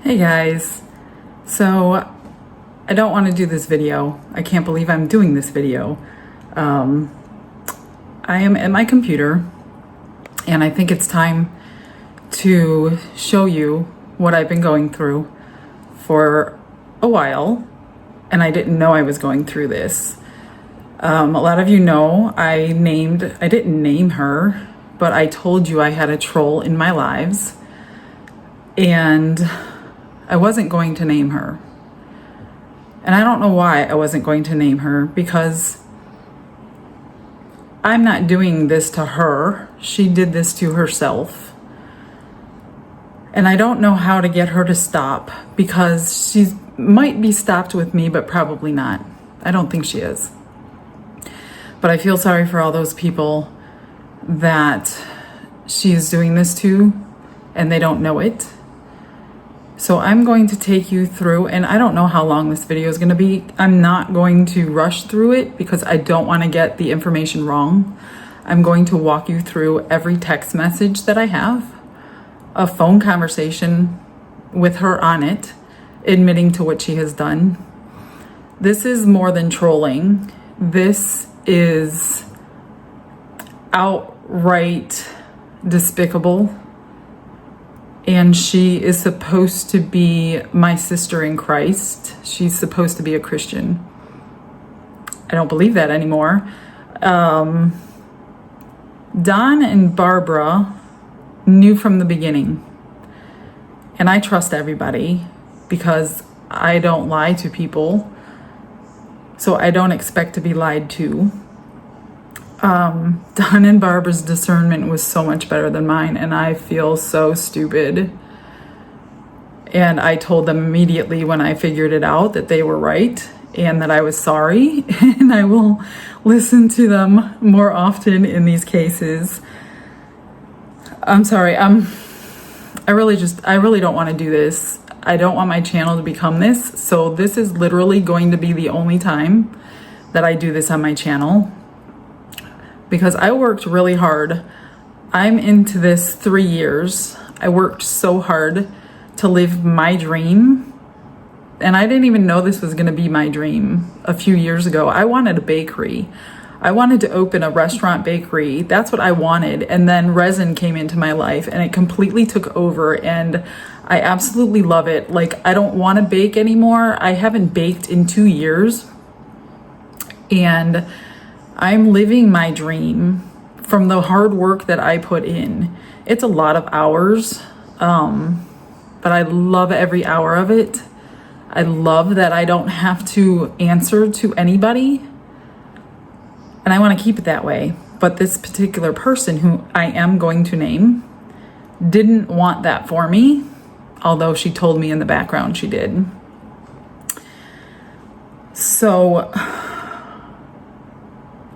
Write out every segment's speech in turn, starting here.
Hey guys, so I don't want to do this video. I can't believe I'm doing this video. I am at my computer and I think it's time to show you what I've been going through for a while, and I didn't know I was going through this. A lot of you know I didn't name her, but I told you I had a troll in my lives, and I wasn't going to name her. And I don't know why I wasn't going to name her, because I'm not doing this to her. She did this to herself. And I don't know how to get her to stop, because she might be stopped with me, but probably not. I don't think she is. But I feel sorry for all those people that she is doing this to and they don't know it. So I'm going to take you through, and I don't know how long this video is going to be. I'm not going to rush through it because I don't want to get the information wrong. I'm going to walk you through every text message that I have, a phone conversation with her on it, admitting to what she has done. This is more than trolling. This is outright despicable. And she is supposed to be my sister in Christ. She's supposed to be a Christian. I don't believe that anymore. Don and Barbara knew from the beginning. And I trust everybody because I don't lie to people. So I don't expect to be lied to. Don and Barbara's discernment was so much better than mine, and I feel so stupid. And I told them immediately when I figured it out that they were right and that I was sorry, and I will listen to them more often in these cases. I'm sorry. I really don't want to do this. I don't want my channel to become this. So this is literally going to be the only time that I do this on my channel, because I worked really hard. I'm into this 3 years. I worked so hard to live my dream. And I didn't even know this was gonna be my dream a few years ago. I wanted a bakery. I wanted to open a restaurant bakery. That's what I wanted. And then resin came into my life and it completely took over, and I absolutely love it. Like, I don't wanna bake anymore. I haven't baked in 2 years. And I'm living my dream from the hard work that I put in. It's a lot of hours, but I love every hour of it. I love that I don't have to answer to anybody, and I want to keep it that way. But this particular person, who I am going to name, didn't want that for me, although she told me in the background she did. So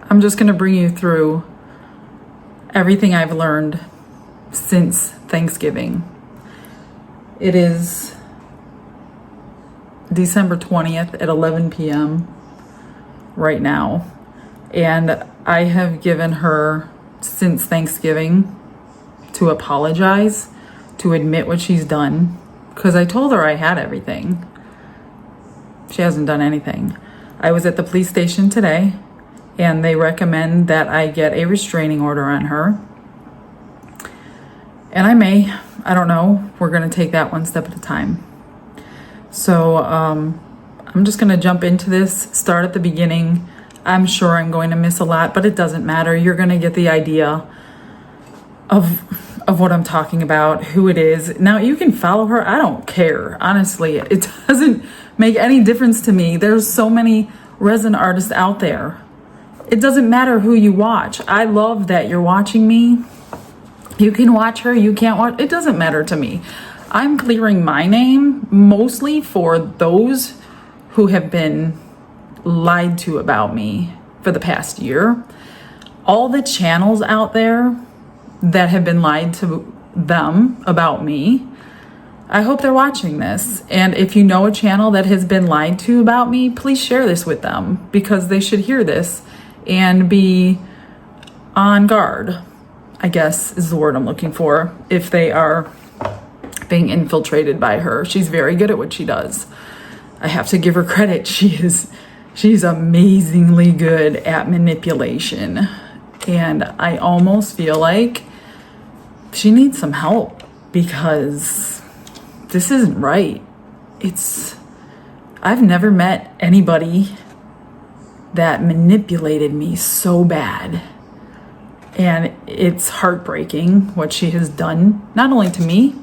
I'm just going to bring you through everything I've learned since Thanksgiving. It is December 20th at 11 p.m. right now. And I have given her since Thanksgiving to apologize, to admit what she's done, because I told her I had everything. She hasn't done anything. I was at the police station today, and they recommend that I get a restraining order on her. And I don't know. We're going to take that one step at a time. So I'm just going to jump into this, start at the beginning. I'm sure I'm going to miss a lot, but it doesn't matter. You're going to get the idea of what I'm talking about, who it is. Now, you can follow her. I don't care. Honestly, it doesn't make any difference to me. There's so many resin artists out there. It doesn't matter who you watch. I love that you're watching me. You can watch her, you can't watch. It doesn't matter to me. I'm clearing my name mostly for those who have been lied to about me for the past year. All the channels out there that have been lied to them about me, I hope they're watching this. And if you know a channel that has been lied to about me, please share this with them, because they should hear this and be on guard, I guess is the word I'm looking for, if they are being infiltrated by her. She's very good at what she does. I have to give her credit. She's amazingly good at manipulation. And I almost feel like she needs some help because this isn't right. I've never met anybody that manipulated me so bad. And it's heartbreaking what she has done, not only to me,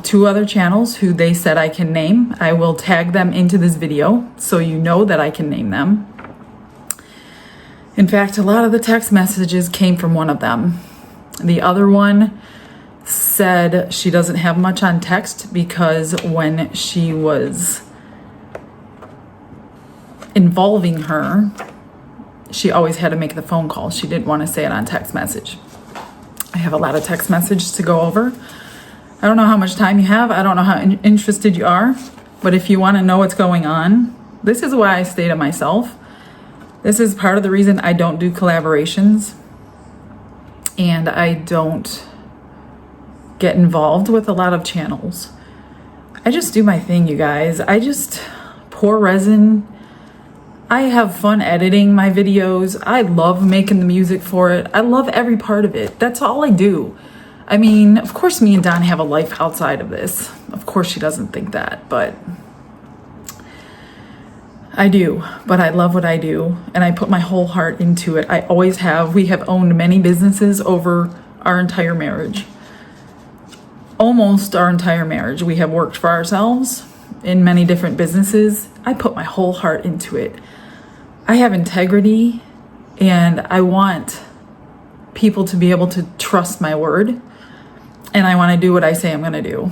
2 other channels who they said I can name. I will tag them into this video so you know that I can name them. In fact, a lot of the text messages came from one of them. The other one said she doesn't have much on text because when she was involving her, she always had to make the phone call. She didn't want to say it on text message. I have a lot of text messages to go over. I don't know how much time you have. I don't know how interested you are. But if you want to know what's going on, this is why I stay to myself. This is part of the reason I don't do collaborations. And I don't get involved with a lot of channels. I just do my thing, you guys. I just pour resin. I have fun editing my videos. I love making the music for it. I love every part of it. That's all I do. I mean, of course me and Don have a life outside of this. Of course she doesn't think that, but I do. But I love what I do, and I put my whole heart into it. I always have. We have owned many businesses over our entire marriage. Almost our entire marriage. We have worked for ourselves in many different businesses. I put my whole heart into it. I have integrity, and I want people to be able to trust my word, and I want to do what I say I'm going to do.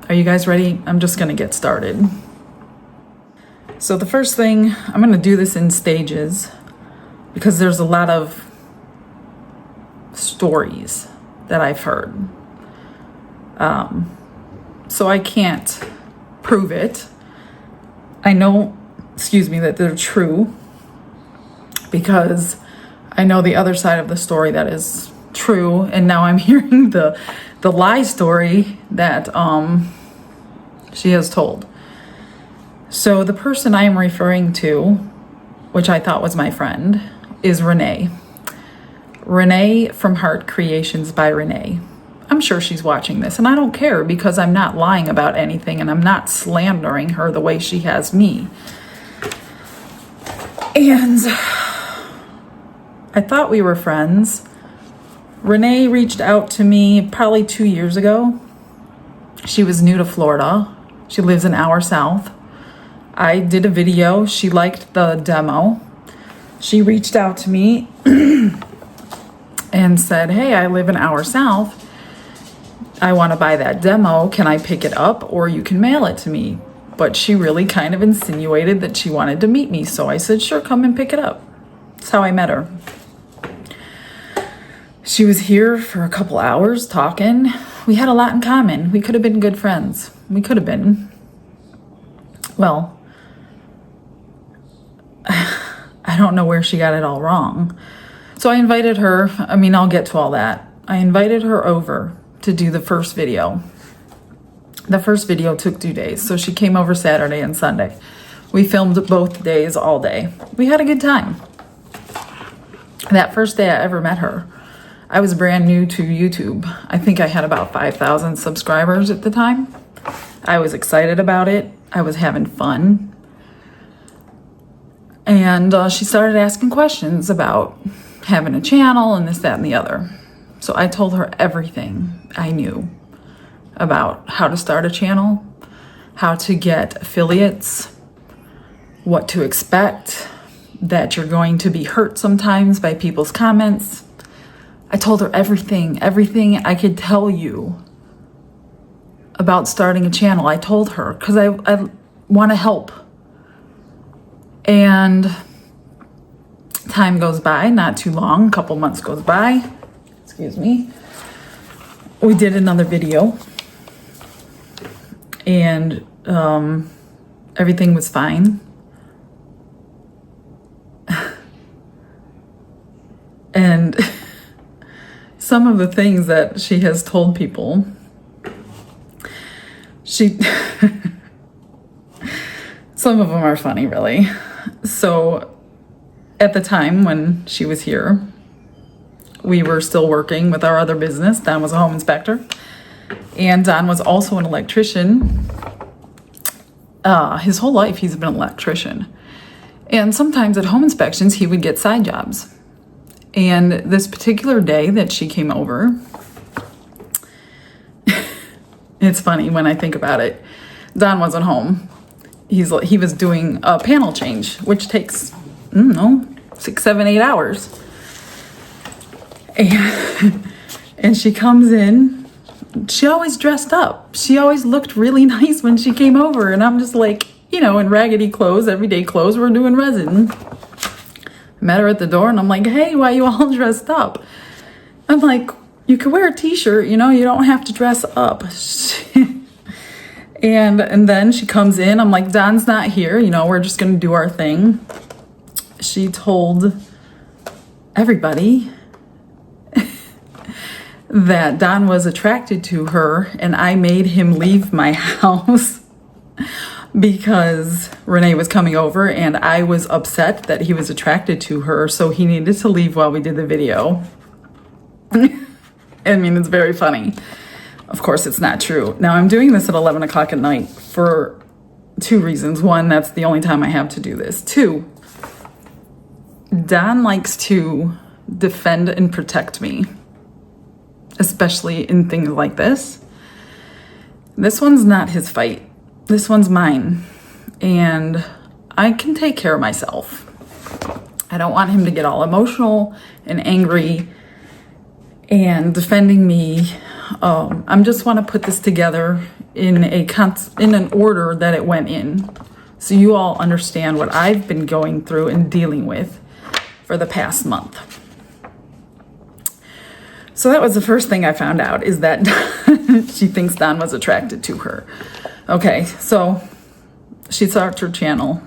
Are you guys ready? I'm just going to get started. So the first thing, I'm going to do this in stages because there's a lot of stories that I've heard. So I can't prove it. I know, that they're true because I know the other side of the story that is true, and now I'm hearing the lie story that she has told. So the person I am referring to, which I thought was my friend, is Renee. Renee from Heart Creations by Renee. I'm sure she's watching this, and I don't care because I'm not lying about anything and I'm not slandering her the way she has me. And I thought we were friends. Renee reached out to me probably 2 years ago. She was new to Florida. She lives an hour south. I did a video. She liked the demo. She reached out to me and said, hey, I live an hour south. I want to buy that demo. Can I pick it up or you can mail it to me? But she really kind of insinuated that she wanted to meet me. So I said, sure, come and pick it up. That's how I met her. She was here for a couple hours talking. We had a lot in common. We could have been good friends. We could have been. Well, I don't know where she got it all wrong. So I invited her. I'll get to all that. I invited her over to do the first video. The first video took 2 days. So she came over Saturday and Sunday. We filmed both days all day. We had a good time. That first day I ever met her, I was brand new to YouTube. I think I had about 5,000 subscribers at the time. I was excited about it. I was having fun. And she started asking questions about having a channel and this, that, and the other. So I told her everything I knew about how to start a channel, how to get affiliates, what to expect, that you're going to be hurt sometimes by people's comments. I told her everything I could tell you about starting a channel. I told her because I want to help. And time goes by, not too long, a couple months goes by. Excuse me. We did another video and everything was fine. And some of the things that she has told people She, some of them are funny, really. So at the time when she was here, we were still working with our other business. Don was a home inspector, and Don was also an electrician. His whole life, he's been an electrician. And sometimes at home inspections, he would get side jobs. And this particular day that she came over, it's funny when I think about it. Don wasn't home. He was doing a panel change, which takes, I don't know, 6, 7, 8 hours. And she comes in. She always dressed up. She always looked really nice when she came over. And I'm just like, you know, in raggedy clothes, everyday clothes, we're doing resin. Met her at the door and I'm like, hey, why are you all dressed up? I'm like, you could wear a t-shirt, you know, you don't have to dress up. and then she comes in, I'm like, Don's not here, you know, we're just gonna do our thing. She told everybody that Don was attracted to her and I made him leave my house because Renee was coming over and I was upset that he was attracted to her, so he needed to leave while we did the video. I mean, it's very funny. Of course, it's not true. Now, I'm doing this at 11 o'clock at night for 2 reasons. 1, that's the only time I have to do this. 2, Don likes to defend and protect me, especially in things like this. This one's not his fight. This one's mine, and I can take care of myself. I don't want him to get all emotional and angry and defending me. I just want to put this together in an order that it went in, so you all understand what I've been going through and dealing with for the past month. So that was the first thing I found out, is that she thinks Don was attracted to her. Okay, so she started her channel.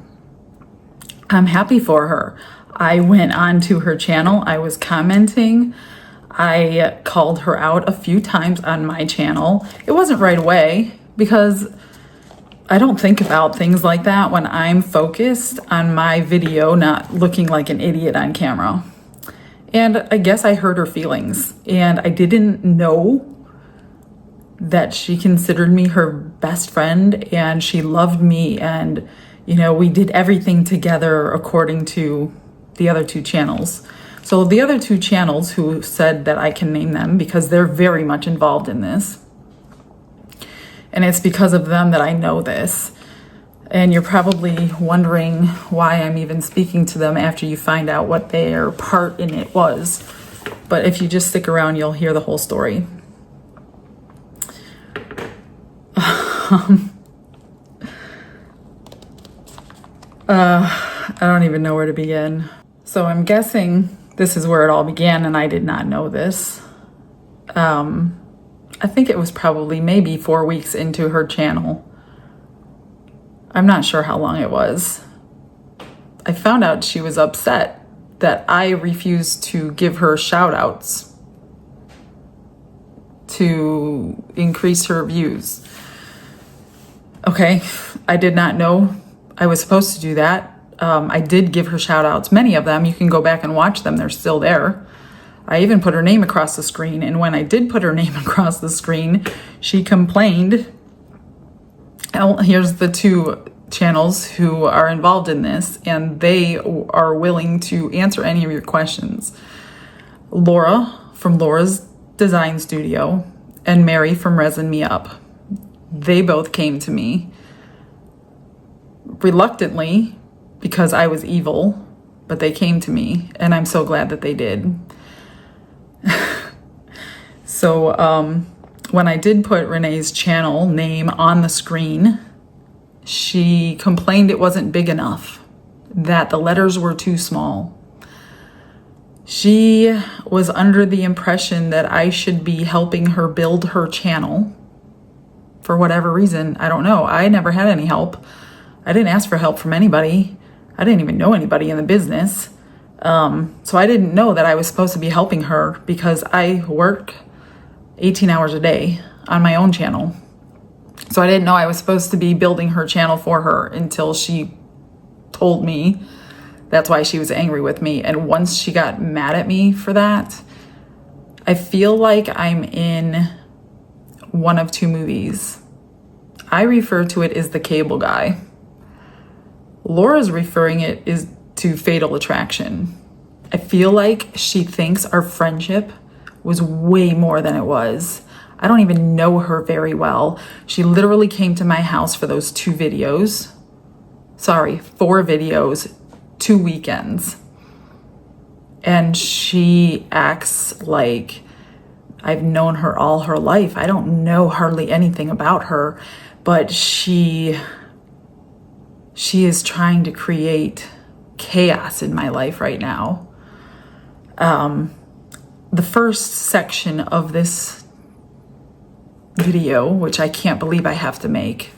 I'm happy for her. I went on to her channel. I was commenting. I called her out a few times on my channel. It wasn't right away because I don't think about things like that when I'm focused on my video, not looking like an idiot on camera. And I guess I hurt her feelings, and I didn't know that she considered me her best friend and she loved me, and you know, we did everything together according to the other 2 channels. So the other 2 channels, who said that I can name them because they're very much involved in this, and it's because of them that I know this. And you're probably wondering why I'm even speaking to them after you find out what their part in it was. But if you just stick around, you'll hear the whole story. I don't even know where to begin. So I'm guessing this is where it all began, and I did not know this. I think it was probably maybe 4 weeks into her channel. I'm not sure how long it was. I found out she was upset that I refused to give her shout outs to increase her views. Okay, I did not know I was supposed to do that. I did give her shout outs, many of them. You can go back and watch them, they're still there. I even put her name across the screen, and when I did put her name across the screen, she complained. Here's the 2 channels who are involved in this, and they are willing to answer any of your questions. Laura from Laura's Design Studio and Mary from Resin Me Up. They both came to me reluctantly because I was evil, but they came to me, and I'm so glad that they did. So when I did put Renee's channel name on the screen, she complained it wasn't big enough, that the letters were too small. She was under the impression that I should be helping her build her channel for whatever reason. I don't know. I never had any help. I didn't ask for help from anybody. I didn't even know anybody in the business. So I didn't know that I was supposed to be helping her because I work 18 hours a day on my own channel. So I didn't know I was supposed to be building her channel for her until she told me. That's why she was angry with me. And once she got mad at me for that, I feel like I'm in one of two movies. I refer to it as The Cable Guy. Laura's referring it is to Fatal Attraction. I feel like she thinks our friendship was way more than it was. I don't even know her very well. She literally came to my house for those 4 videos, 2 weekends. And she acts like I've known her all her life. I don't know hardly anything about her, but she is trying to create chaos in my life right now. The first section of this video, which I can't believe I have to make,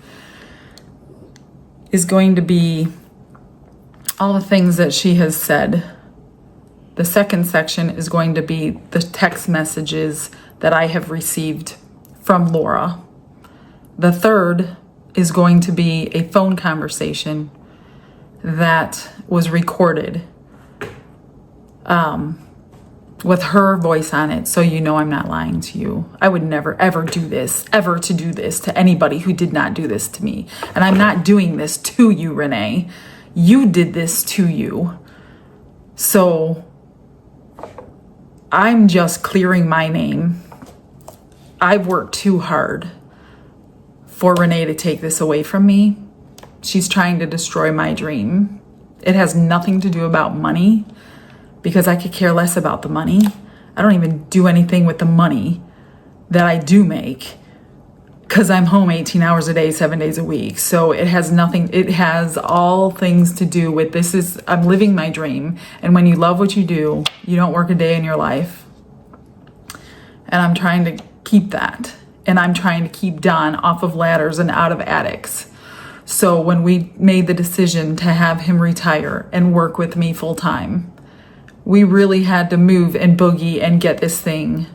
is going to be all the things that she has said. The second section is going to be the text messages that I have received from Laura. The third is going to be a phone conversation that was recorded with her voice on it, so you know I'm not lying to you. I would never ever do this to anybody who did not do this to me. And I'm not doing this to you, Renee. You did this to you. So I'm just clearing my name. I've worked too hard for Renee to take this away from me. She's trying to destroy my dream. It has nothing to do about money, because I could care less about the money. I don't even do anything with the money that I do make, because I'm home 18 hours a day, 7 days a week. So it has all things to do with I'm living my dream. And when you love what you do, you don't work a day in your life. And I'm trying to keep that. And I'm trying to keep Don off of ladders and out of attics. So when we made the decision to have him retire and work with me full time, we really had to move and boogie and get this thing,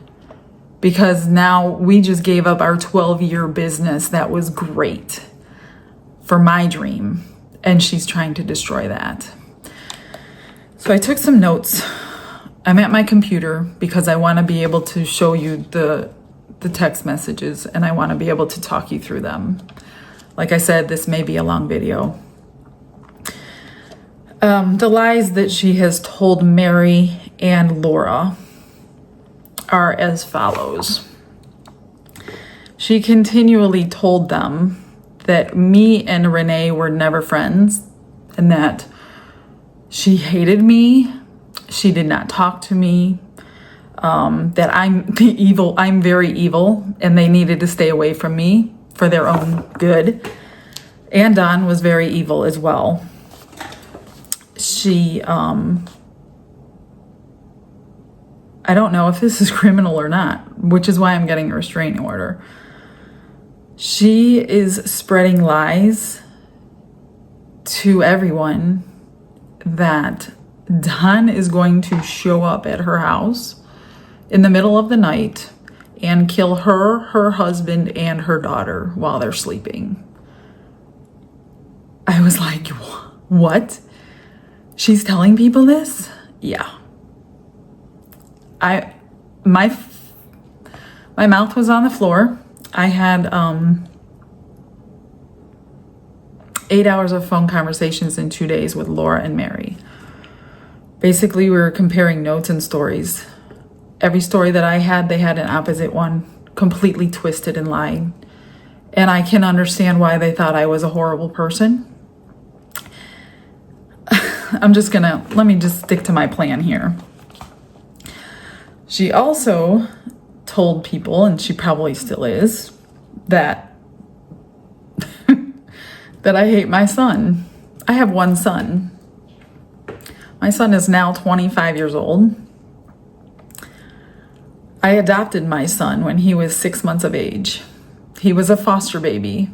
because now we just gave up our 12-year business that was great for my dream, and she's trying to destroy that. So I took some notes. I'm at my computer because I want to be able to show you the text messages, and I want to be able to talk you through them. Like I said, this may be a long video. The lies that she has told Mary and Laura are as follows. She continually told them that me and Renee were never friends, and that she hated me, she did not talk to me, that I'm very evil, and they needed to stay away from me for their own good. And Don was very evil as well. She, I don't know if this is criminal or not, which is why I'm getting a restraining order. She is spreading lies to everyone that Don is going to show up at her house in the middle of the night and kill her, her husband, and her daughter while they're sleeping. I was like, what? She's telling people this? Yeah. My mouth was on the floor. I had 8 hours of phone conversations in 2 days with Laura and Mary. Basically, we were comparing notes and stories. Every story that I had, they had an opposite one, completely twisted and lying. And I can understand why they thought I was a horrible person. Let me just stick to my plan here. She also told people, and she probably still is, that that I hate my son. I have one son. My son is now 25 years old. I adopted my son when he was 6 months of age. He was a foster baby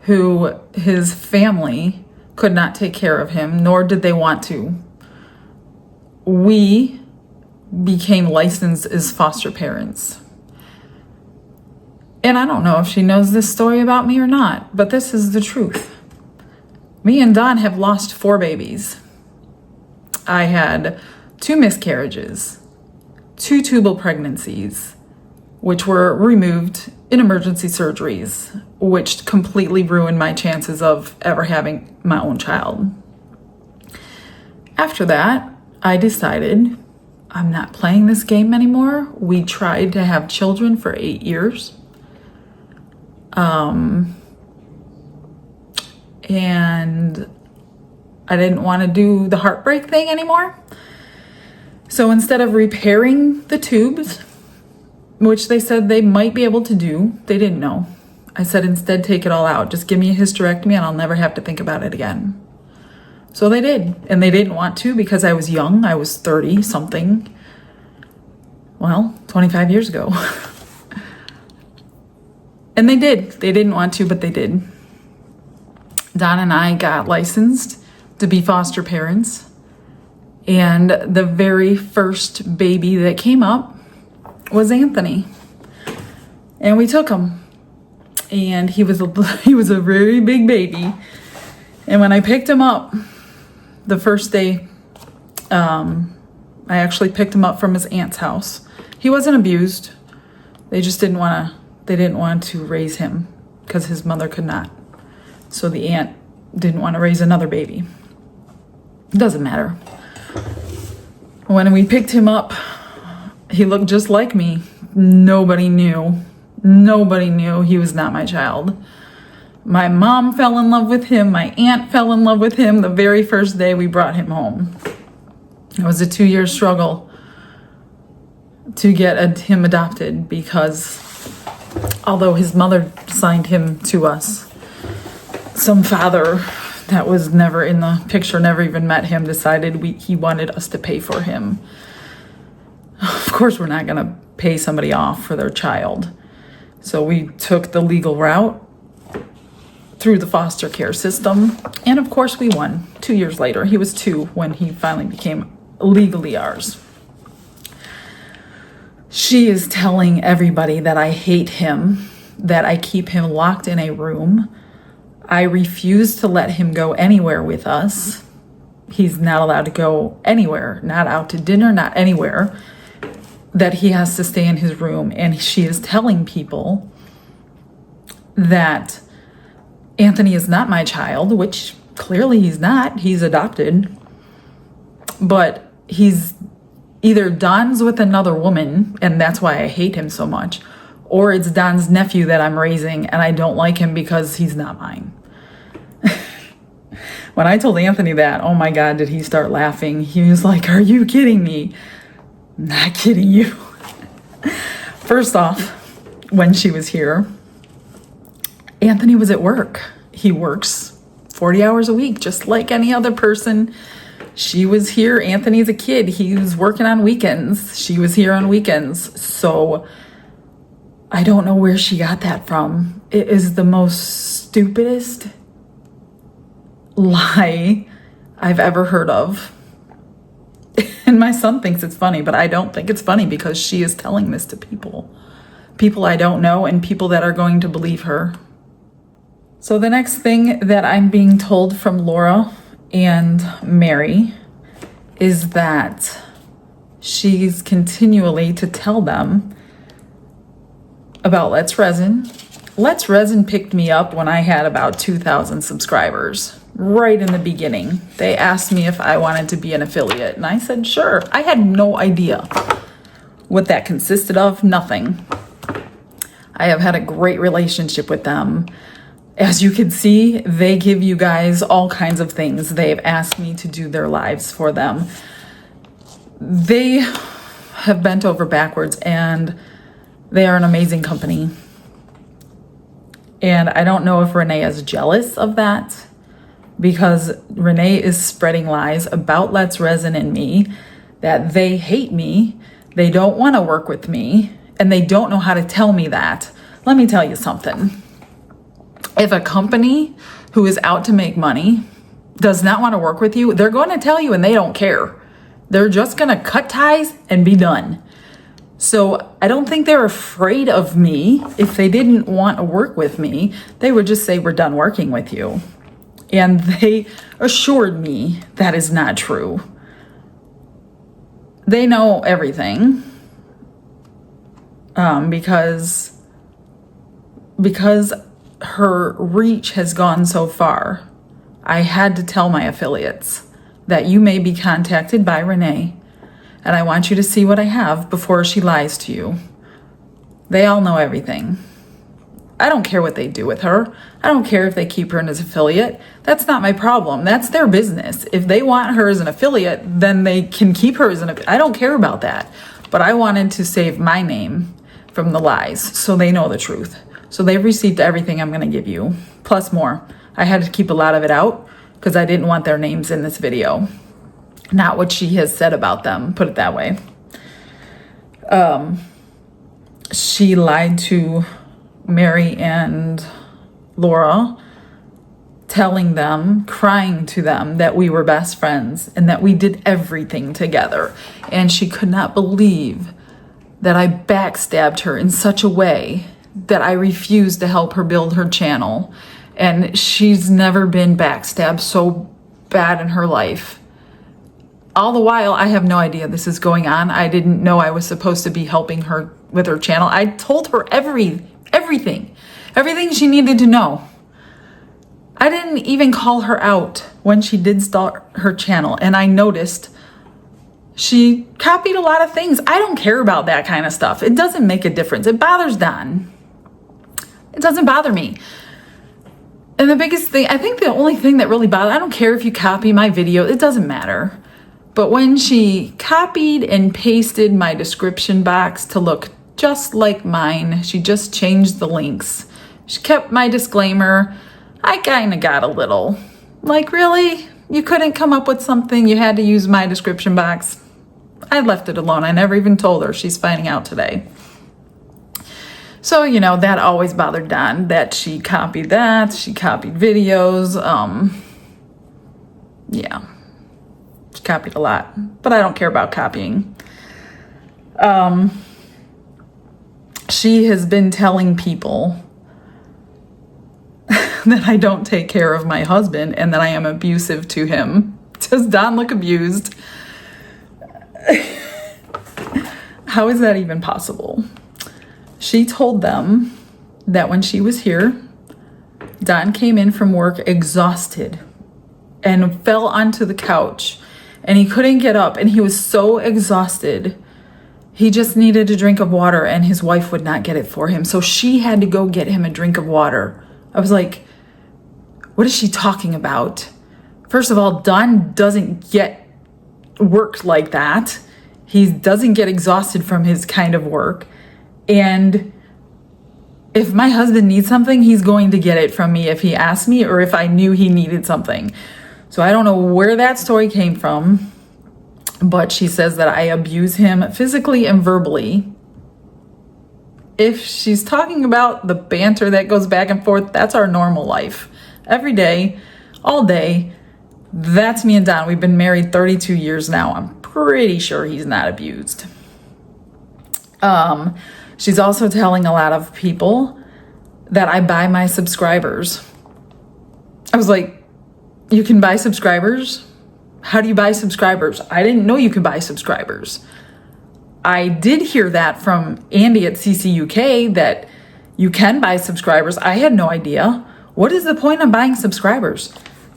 who his family could not take care of him, nor did they want to. We became licensed as foster parents. And I don't know if she knows this story about me or not, but this is the truth. Me and Don have lost 4 babies. I had 2 miscarriages, 2 tubal pregnancies, which were removed in emergency surgeries, which completely ruined my chances of ever having my own child. After that, I decided I'm not playing this game anymore. We tried to have children for 8 years. And I didn't want to do the heartbreak thing anymore. So instead of repairing the tubes, which they said they might be able to do, they didn't know. I said, instead, take it all out. Just give me a hysterectomy and I'll never have to think about it again. So they did. And they didn't want to because I was young. I was 30 something. Well, 25 years ago. And they did. They didn't want to, but they did. Don and I got licensed to be foster parents. And the very first baby that came up was Anthony. And we took him. And he was a very big baby. And when I picked him up the first day, I actually picked him up from his aunt's house. He wasn't abused. They just didn't want to raise him because his mother could not. So the aunt didn't want to raise another baby. It doesn't matter. When we picked him up, he looked just like me. Nobody knew he was not my child. My mom fell in love with him. My aunt fell in love with him the very first day we brought him home. It was a 2-year struggle to get him adopted because although his mother signed him to us, some father that was never in the picture, never even met him, decided he wanted us to pay for him. Of course, we're not going to pay somebody off for their child. So we took the legal route through the foster care system. And of course we won 2 years later. He was 2 when he finally became legally ours. She is telling everybody that I hate him, that I keep him locked in a room. I refuse to let him go anywhere with us. He's not allowed to go anywhere, not out to dinner, not anywhere, that he has to stay in his room. And she is telling people that Anthony is not my child, which clearly he's not. He's adopted. But he's either Don's with another woman, and that's why I hate him so much, or it's Don's nephew that I'm raising, and I don't like him because he's not mine. When I told Anthony that, oh my God, did he start laughing. He was like, are you kidding me? Not kidding you. First off, when she was here, Anthony was at work. He works 40 hours a week, just like any other person. She was here. Anthony's a kid. He was working on weekends. She was here on weekends. So I don't know where she got that from. It is the most stupidest lie I've ever heard of. And my son thinks it's funny, but I don't think it's funny because she is telling this to people I don't know and people that are going to believe her. So the next thing that I'm being told from Laura and Mary is that she's continually to tell them about Let's Resin. Let's Resin picked me up when I had about 2,000 subscribers. Right in the beginning, they asked me if I wanted to be an affiliate, and I said sure. I had no idea what that consisted of, nothing. I have had a great relationship with them. As you can see, they give you guys all kinds of things. They've asked me to do their lives for them. They have bent over backwards, and they are an amazing company. And I don't know if Renee is jealous of that, because Renee is spreading lies about Let's Resin and me, that they hate me, they don't want to work with me, and they don't know how to tell me that. Let me tell you something. If a company who is out to make money does not want to work with you, they're going to tell you and they don't care. They're just going to cut ties and be done. So I don't think they're afraid of me. If they didn't want to work with me, they would just say, we're done working with you. And they assured me that is not true. They know everything because her reach has gone so far. I had to tell my affiliates that you may be contacted by Renee, and I want you to see what I have before she lies to you. They all know everything. I don't care what they do with her. I don't care if they keep her as an affiliate. That's not my problem. That's their business. If they want her as an affiliate, then they can keep her as an affiliate. I don't care about that. But I wanted to save my name from the lies so they know the truth. So they've received everything I'm going to give you, plus more. I had to keep a lot of it out because I didn't want their names in this video. Not what she has said about them, put it that way. She lied to Mary and Laura, telling them, crying to them that we were best friends and that we did everything together. And she could not believe that I backstabbed her in such a way that I refused to help her build her channel. And she's never been backstabbed so bad in her life. All the while, I have no idea this is going on. I didn't know I was supposed to be helping her with her channel. I told her everything she needed to know. I didn't even call her out when she did start her channel, and I noticed she copied a lot of things. I don't care about that kind of stuff. It doesn't make a difference. It bothers Don. It doesn't bother me. And the biggest thing, I think the only thing that really bothers, I don't care if you copy my video, it doesn't matter. But when she copied and pasted my description box to look just like mine, she just changed the links. She kept my disclaimer. I kind of got a little, like, really? You couldn't come up with something? You had to use my description box? I left it alone. I never even told her. She's finding out today. So, you know, that always bothered Don, that she copied that. She copied videos. Yeah. She copied a lot. But I don't care about copying. She has been telling people that I don't take care of my husband and that I am abusive to him. Does Don look abused? How is that even possible? She told them that when she was here, Don came in from work exhausted and fell onto the couch and he couldn't get up and he was so exhausted. He just needed a drink of water and his wife would not get it for him. So she had to go get him a drink of water. I was like, what is she talking about? First of all, Don doesn't get work like that. He doesn't get exhausted from his kind of work. And if my husband needs something, he's going to get it from me if he asked me or if I knew he needed something. So I don't know where that story came from, but she says that I abuse him physically and verbally. If she's talking about the banter that goes back and forth, that's our normal life. Every day, all day, that's me and Don. We've been married 32 years now. I'm pretty sure he's not abused. She's also telling a lot of people that I buy my subscribers. I was like, you can buy subscribers? How do you buy subscribers? I didn't know you could buy subscribers. I did hear that from Andy at CCUK that you can buy subscribers. I had no idea. What is the point of buying subscribers?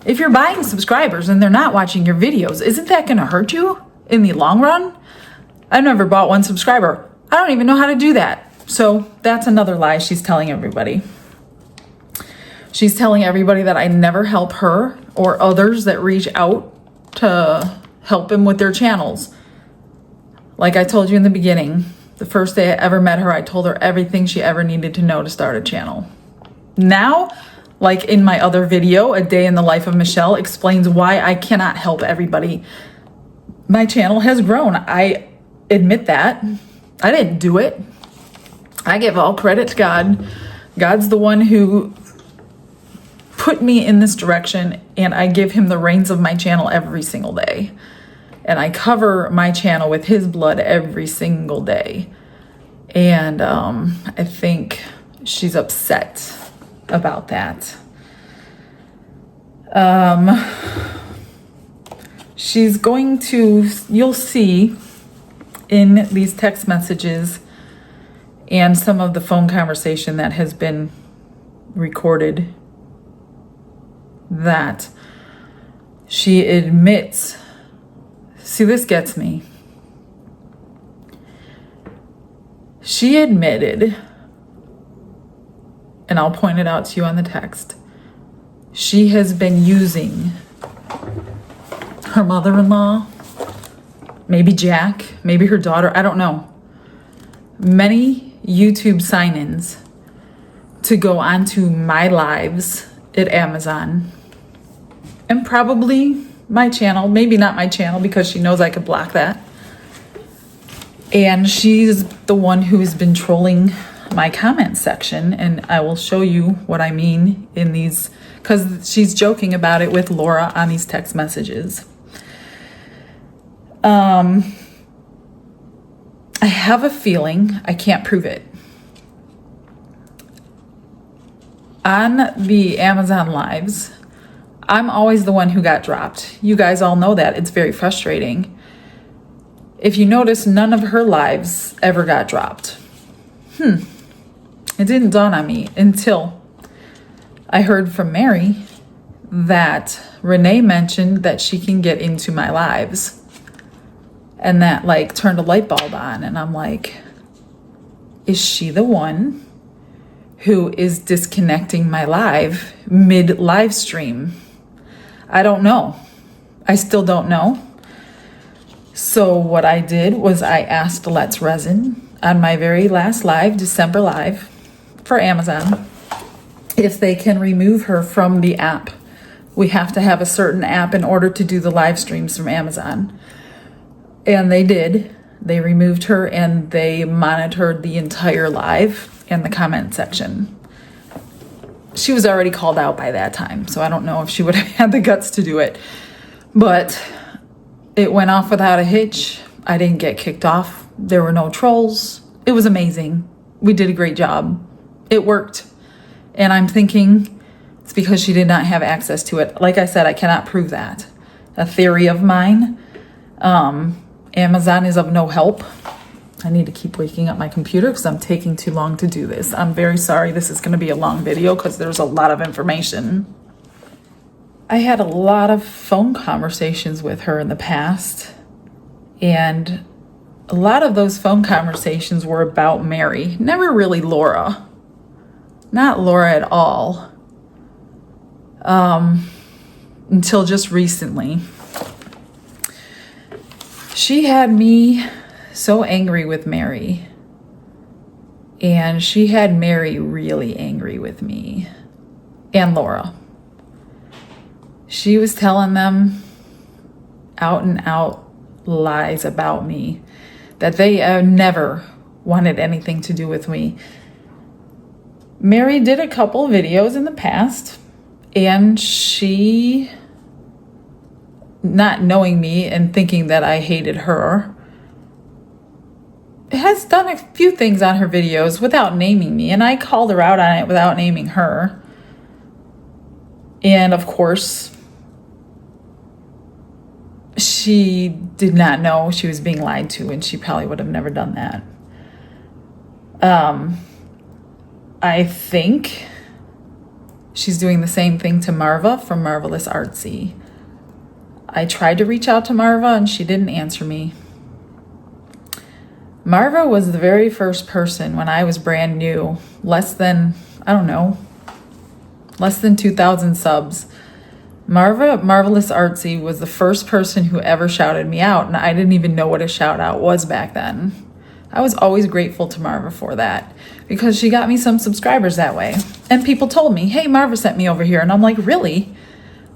If you're buying subscribers and they're not watching your videos, isn't that going to hurt you in the long run? I've never bought one subscriber. I don't even know how to do that. So that's another lie she's telling everybody. She's telling everybody that I never help her or others that reach out to help him with their channels. Like I told you in the beginning, the first day I ever met her, I told her everything she ever needed to know to start a channel. Now, like in my other video, A Day in the Life of Michelle explains why I cannot help everybody. My channel has grown. I admit that. I didn't do it. I give all credit to God. God's the one who put me in this direction, and I give him the reins of my channel every single day. And I cover my channel with his blood every single day. And I think she's upset about that. She's going to, you'll see in these text messages and some of the phone conversation that has been recorded that she admits, see, this gets me. She admitted, and I'll point it out to you on the text, she has been using her mother-in-law, maybe Jack, maybe her daughter, I don't know, many YouTube sign-ins to go onto my lives at Amazon and probably my channel, maybe not my channel because she knows I could block that. And she's the one who's been trolling my comment section, and I will show you what I mean in these, because she's joking about it with Laura on these text messages. I have a feeling, I can't prove it. On the Amazon lives, I'm always the one who got dropped. You guys all know that. It's very frustrating. If you notice, none of her lives ever got dropped. It didn't dawn on me until I heard from Mary that Renee mentioned that she can get into my lives. And that like turned a light bulb on. And I'm like, is she the one who is disconnecting my live mid-live stream? I don't know. I still don't know. So what I did was I asked Let's Resin on my very last live, December live for Amazon, if they can remove her from the app. We have to have a certain app in order to do the live streams from Amazon. And they did. They removed her and they monitored the entire live and the comment section. She was already called out by that time, so I don't know if she would have had the guts to do it. But it went off without a hitch. I didn't get kicked off. There were no trolls. It was amazing. We did a great job. It worked. And I'm thinking it's because she did not have access to it. Like I said, I cannot prove that. A theory of mine. Amazon is of no help. I need to keep waking up my computer because I'm taking too long to do this. I'm very sorry. This is going to be a long video because there's a lot of information. I had a lot of phone conversations with her in the past, and a lot of those phone conversations were about Mary, never really Laura. Not Laura at all. Until just recently. She had me so angry with Mary, and she had Mary really angry with me and Laura. She was telling them out and out lies about me, that they never wanted anything to do with me. Mary did a couple videos in the past, and she, not knowing me and thinking that I hated her, has done a few things on her videos without naming me, and I called her out on it without naming her. And of course, she did not know she was being lied to, and she probably would have never done that. I think she's doing the same thing to Marva from Marvelous Artsy. I tried to reach out to Marva and she didn't answer me. Marva was the very first person when I was brand new, less than 2,000 subs. Marvelous Artsy was the first person who ever shouted me out, and I didn't even know what a shout out was back then. I was always grateful to Marva for that because she got me some subscribers that way. And people told me, hey, Marva sent me over here. And I'm like, really?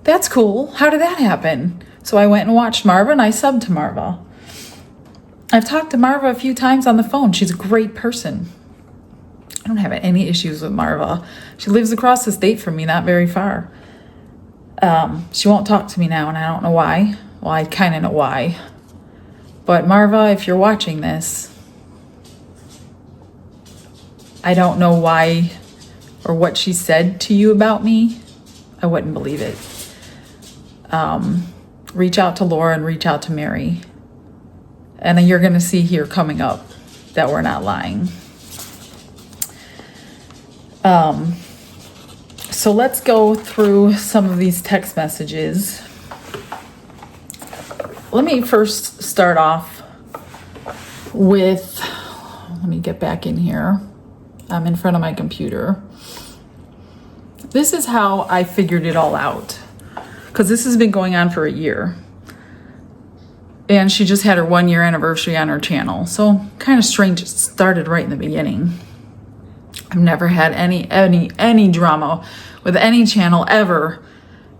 That's cool. How did that happen? So I went and watched Marva and I subbed to Marva. I've talked to Marva a few times on the phone. She's a great person. I don't have any issues with Marva. She lives across the state from me, not very far. She won't talk to me now, and I don't know why. Well, I kind of know why. But Marva, if you're watching this, I don't know why or what she said to you about me. I wouldn't believe it. Reach out to Laura and reach out to Mary. And you're going to see here coming up that we're not lying. So let's go through some of these text messages. Let me first start off with, let me get back in here. I'm in front of my computer. This is how I figured it all out, because this has been going on for a year. And she just had her 1-year anniversary on her channel. So kind of strange, it started right in the beginning. I've never had any drama with any channel ever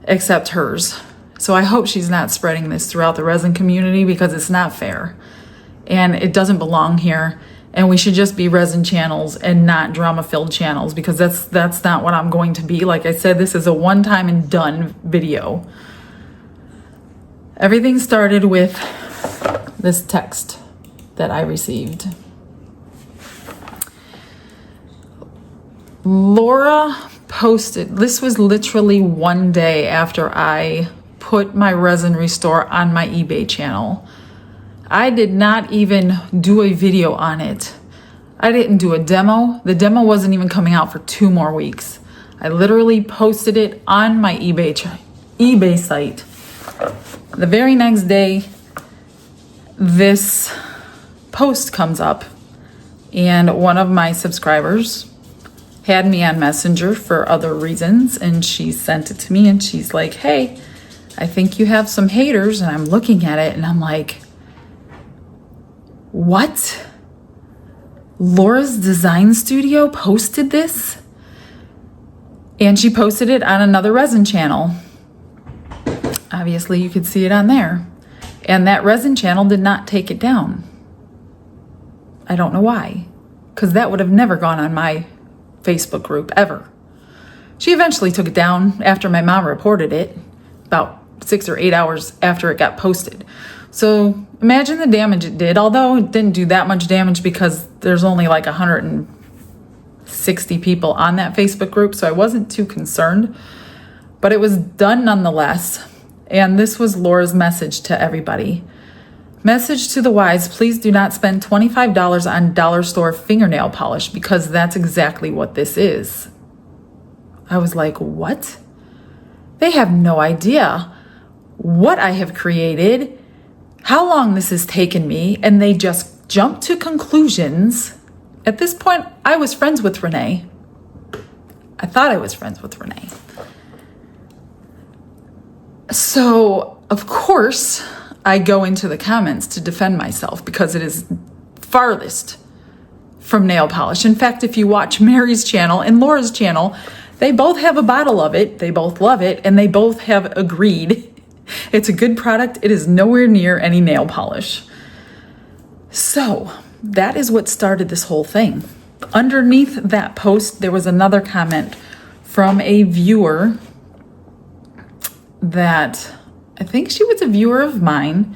except hers. So I hope she's not spreading this throughout the resin community, because it's not fair. And it doesn't belong here. And we should just be resin channels and not drama-filled channels, because that's not what I'm going to be. Like I said, this is a one-time and done video. Everything started with this text that I received. Laura posted, this was literally one day after I put my Resin Restore on my eBay channel. I did not even do a video on it. I didn't do a demo. The demo wasn't even coming out for 2 more weeks. I literally posted it on my eBay site. The very next day, this post comes up, and one of my subscribers had me on Messenger for other reasons, and she sent it to me, and she's like, hey, I think you have some haters. And I'm looking at it and I'm like, what? Laura's design studio posted this? And she posted it on another resin channel. Obviously you could see it on there. And that resin channel did not take it down. I don't know why, because that would have never gone on my Facebook group ever. She eventually took it down after my mom reported it, about 6 or 8 hours after it got posted. So imagine the damage it did, although it didn't do that much damage because there's only like 160 people on that Facebook group, so I wasn't too concerned. But it was done nonetheless. And this was Laura's message to everybody. Message to the wise, please do not spend $25 on dollar store fingernail polish, because that's exactly what this is. I was like, what? They have no idea what I have created, how long this has taken me, and they just jump to conclusions. At this point, I was friends with Renee. I thought I was friends with Renee. So, of course, I go into the comments to defend myself, because it is farthest from nail polish. In fact, if you watch Mary's channel and Laura's channel, they both have a bottle of it, they both love it, and they both have agreed it's a good product. It is nowhere near any nail polish. So that is what started this whole thing. Underneath that post, there was another comment from a viewer that I think she was a viewer of mine.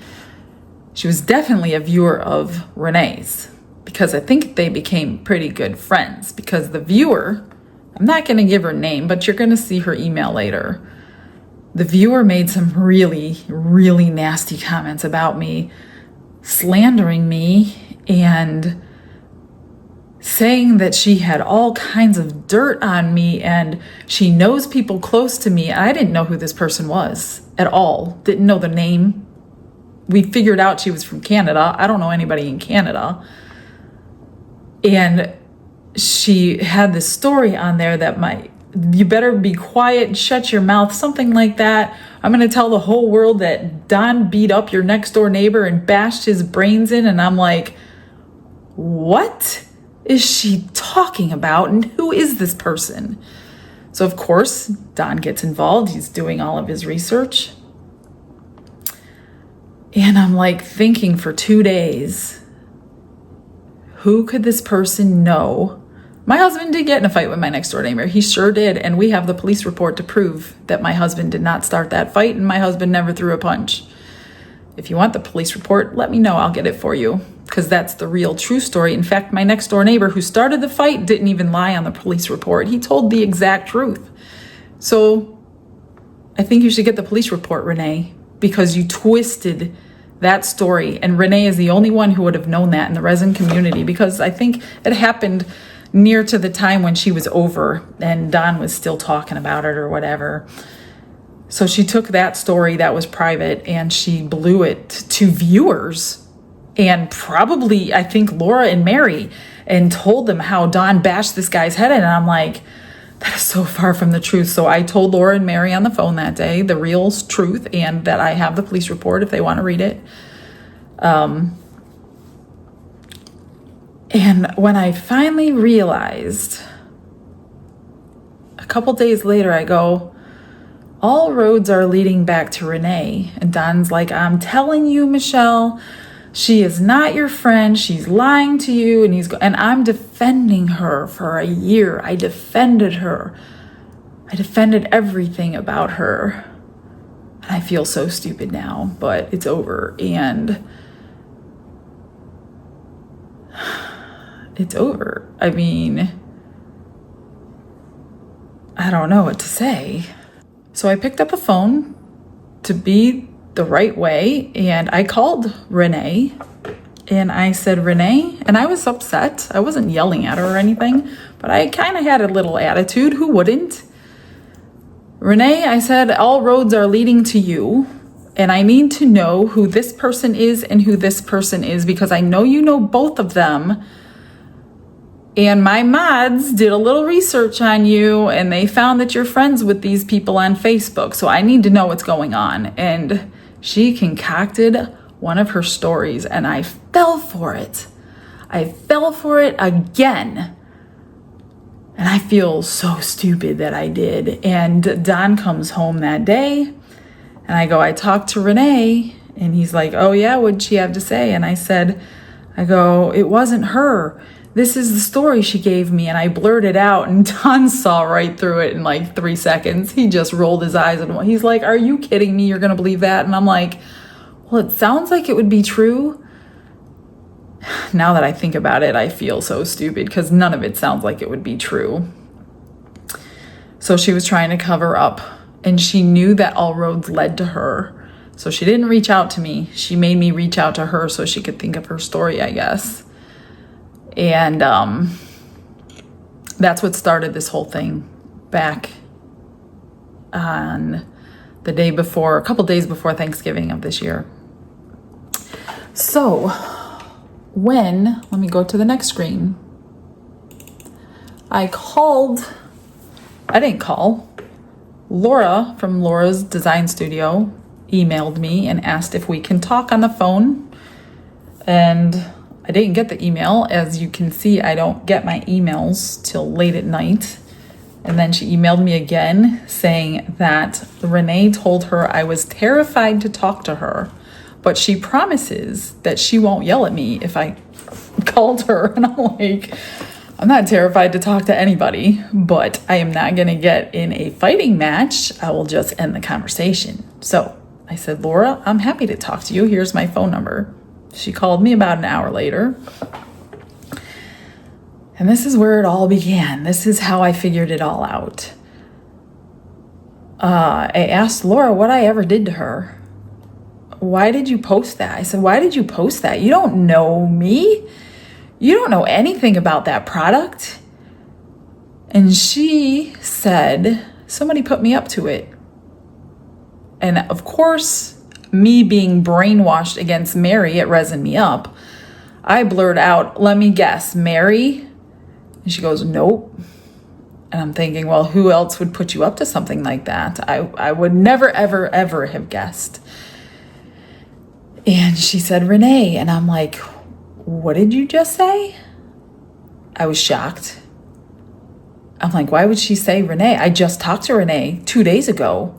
She was definitely a viewer of Renee's, because I think they became pretty good friends, because the viewer, I'm not going to give her name, but you're going to see her email later. The viewer made some really, really nasty comments about me, slandering me and saying that she had all kinds of dirt on me and she knows people close to me. I didn't know who this person was at all. Didn't know the name. We figured out she was from Canada. I don't know anybody in Canada. And she had this story on there that you better be quiet and shut your mouth, something like that. I'm going to tell the whole world that Don beat up your next door neighbor and bashed his brains in. And I'm like, what is she talking about? And who is this person? So of course, Don gets involved. He's doing all of his research. And I'm like thinking for 2 days, who could this person know? My husband did get in a fight with my next door neighbor. He sure did. And we have the police report to prove that my husband did not start that fight and my husband never threw a punch. If you want the police report, let me know. I'll get it for you, because that's the real true story. In fact, my next door neighbor who started the fight didn't even lie on the police report. He told the exact truth. So I think you should get the police report, Renee, because you twisted that story. And Renee is the only one who would have known that in the resin community, because I think it happened near to the time when she was over and Don was still talking about it or whatever. So she took that story that was private and she blew it to viewers and probably, I think, Laura and Mary, and told them how Don bashed this guy's head in. And I'm like, that is so far from the truth. So I told Laura and Mary on the phone that day the real truth, and that I have the police report if they want to read it. And when I finally realized, a couple days later, I go, all roads are leading back to Renee. And Don's like, I'm telling you, Michelle, she is not your friend. She's lying to you. And I'm defending her for a year. I defended her. I defended everything about her. And I feel so stupid now, but it's over. And it's over. I mean, I don't know what to say. So I picked up a phone to be the right way, and I called Renee, and I said, Renee, and I was upset. I wasn't yelling at her or anything, but I kind of had a little attitude. Who wouldn't? Renee, I said, all roads are leading to you, and I need to know who this person is and who this person is, because I know you know both of them. And my mods did a little research on you, and they found that you're friends with these people on Facebook. So I need to know what's going on. And she concocted one of her stories, and I fell for it. I fell for it again. And I feel so stupid that I did. And Don comes home that day, and I go, I talked to Renee, and he's like, oh yeah, what'd she have to say? And I go, it wasn't her. This is the story she gave me. And I blurted out, and Don saw right through it in like 3 seconds. He just rolled his eyes and he's like, are you kidding me? You're going to believe that? And I'm like, well, it sounds like it would be true. Now that I think about it, I feel so stupid, because none of it sounds like it would be true. So she was trying to cover up, and she knew that all roads led to her. So she didn't reach out to me. She made me reach out to her so she could think of her story, I guess. And that's what started this whole thing back on the day before, a couple days before Thanksgiving of this year. So let me go to the next screen. Laura from Laura's Design Studio emailed me and asked if we can talk on the phone. And I didn't get the email. As you can see, I don't get my emails till late at night. And then she emailed me again saying that Renee told her I was terrified to talk to her, but she promises that she won't yell at me if I called her. And I'm like, I'm not terrified to talk to anybody, but I am not going to get in a fighting match. I will just end the conversation. So I said, Laura, I'm happy to talk to you. Here's my phone number. She called me about an hour later. And this is where it all began. This is how I figured it all out. I asked Laura what I ever did to her. Why did you post that? I said, why did you post that? You don't know me. You don't know anything about that product. And she said, somebody put me up to it. And of course, me being brainwashed against Mary at Resin Me Up, I blurred out, let me guess, Mary? And she goes, nope. And I'm thinking, well, who else would put you up to something like that? I would never, ever, ever have guessed. And she said, Renee. And I'm like, what did you just say? I was shocked. I'm like, why would she say Renee? I just talked to Renee 2 days ago.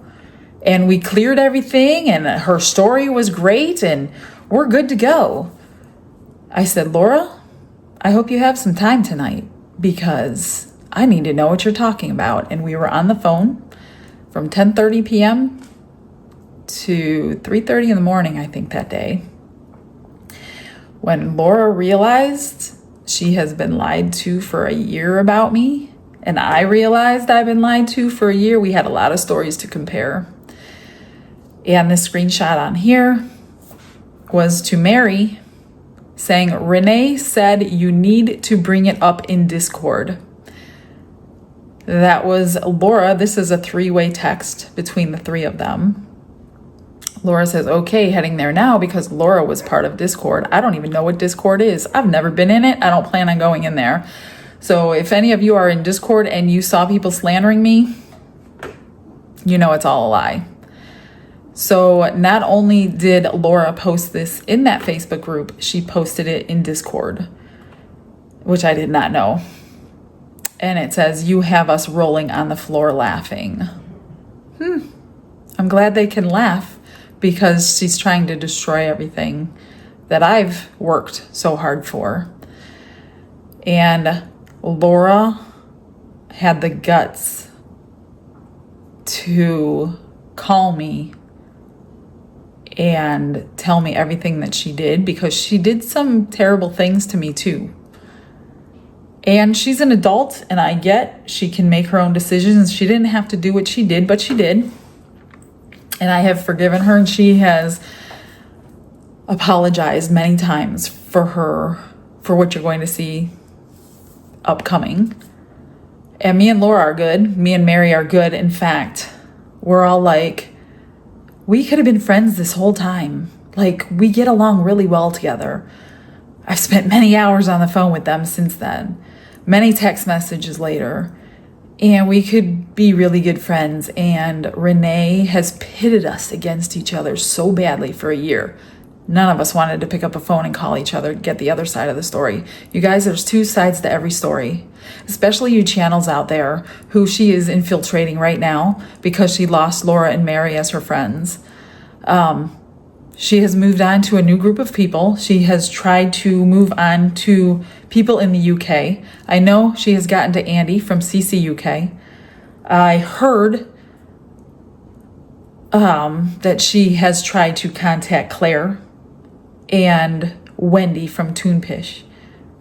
And we cleared everything, and her story was great, and we're good to go. I said, Laura, I hope you have some time tonight, because I need to know what you're talking about. And we were on the phone from 10:30 p.m. to 3:30 in the morning, I think, that day, when Laura realized she has been lied to for a year about me, and I realized I've been lied to for a year. We had a lot of stories to compare. And this screenshot on here was to Mary saying, Renee said you need to bring it up in Discord. That was Laura. This is a 3-way text between the 3 of them. Laura says, okay, heading there now, because Laura was part of Discord. I don't even know what Discord is. I've never been in it. I don't plan on going in there. So if any of you are in Discord and you saw people slandering me, you know it's all a lie. So not only did Laura post this in that Facebook group, she posted it in Discord, which I did not know. And it says, you have us rolling on the floor laughing. I'm glad they can laugh, because she's trying to destroy everything that I've worked so hard for. And Laura had the guts to call me and tell me everything that she did, because she did some terrible things to me too. And she's an adult, and I get she can make her own decisions. She didn't have to do what she did, but she did. And I have forgiven her, and she has apologized many times for what you're going to see upcoming. And me and Laura are good. Me and Mary are good. In fact, we're all like, we could have been friends this whole time. Like, we get along really well together. I've spent many hours on the phone with them since then, many text messages later. And we could be really good friends. And Renee has pitted us against each other so badly for a year. None of us wanted to pick up a phone and call each other to get the other side of the story. You guys, there's 2 sides to every story, especially you channels out there who she is infiltrating right now because she lost Laura and Mary as her friends. She has moved on to a new group of people. She has tried to move on to people in the UK. I know she has gotten to Andy from CCUK. I heard that she has tried to contact Claire and Wendy from Toonpish.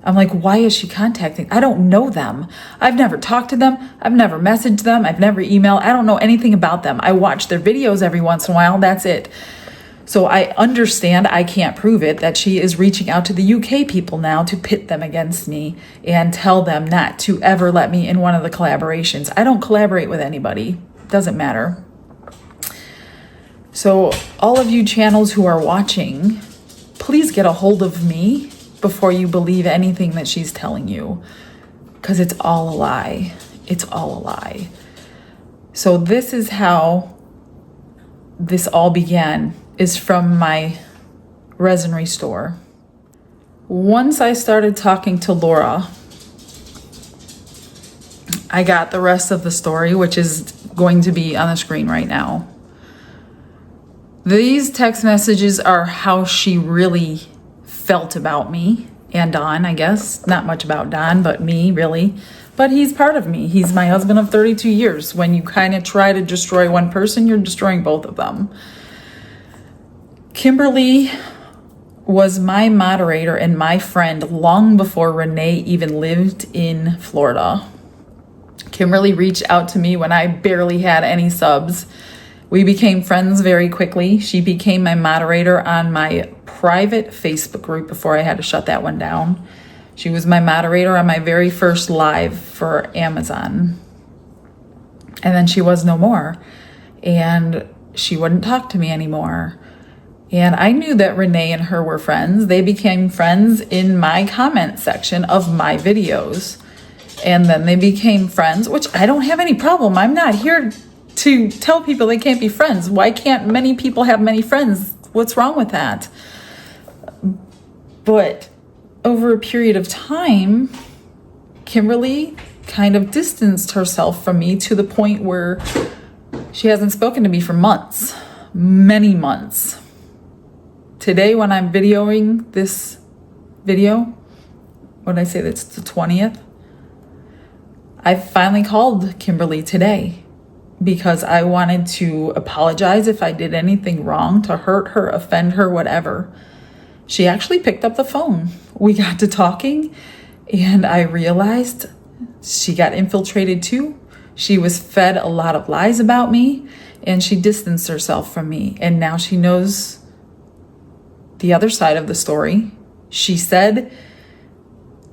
I'm like, why is she contacting? I don't know them. I've never talked to them. I've never messaged them. I've never emailed. I don't know anything about them. I watch their videos every once in a while. That's it. So I understand, I can't prove it, that she is reaching out to the UK people now to pit them against me and tell them not to ever let me in one of the collaborations. I don't collaborate with anybody. Doesn't matter. So all of you channels who are watching, please get a hold of me before you believe anything that she's telling you, because it's all a lie. It's all a lie. So this is how this all began, is from my resinry store. Once I started talking to Laura, I got the rest of the story, which is going to be on the screen right now. These text messages are how she really felt about me and Don, I guess. Not much about Don, but me, really. But he's part of me. He's my husband of 32 years. When you kind of try to destroy one person, you're destroying both of them. Kimberly was my moderator and my friend long before Renee even lived in Florida. Kimberly reached out to me when I barely had any subs. We became friends very quickly. She became my moderator on my private Facebook group before I had to shut that one down. She was my moderator on my very first live for Amazon. And then she was no more. And she wouldn't talk to me anymore. And I knew that Renee and her were friends. They became friends in my comment section of my videos. And then they became friends, which I don't have any problem. I'm not here to tell people they can't be friends. Why can't many people have many friends? What's wrong with that? But over a period of time, Kimberly kind of distanced herself from me to the point where she hasn't spoken to me for months, many months. Today, when I'm videoing this video, what did I say, that's the 20th? I finally called Kimberly today because I wanted to apologize if I did anything wrong to hurt her, offend her, whatever. She actually picked up the phone. We got to talking, and I realized she got infiltrated too. She was fed a lot of lies about me, and she distanced herself from me. And now she knows the other side of the story. She said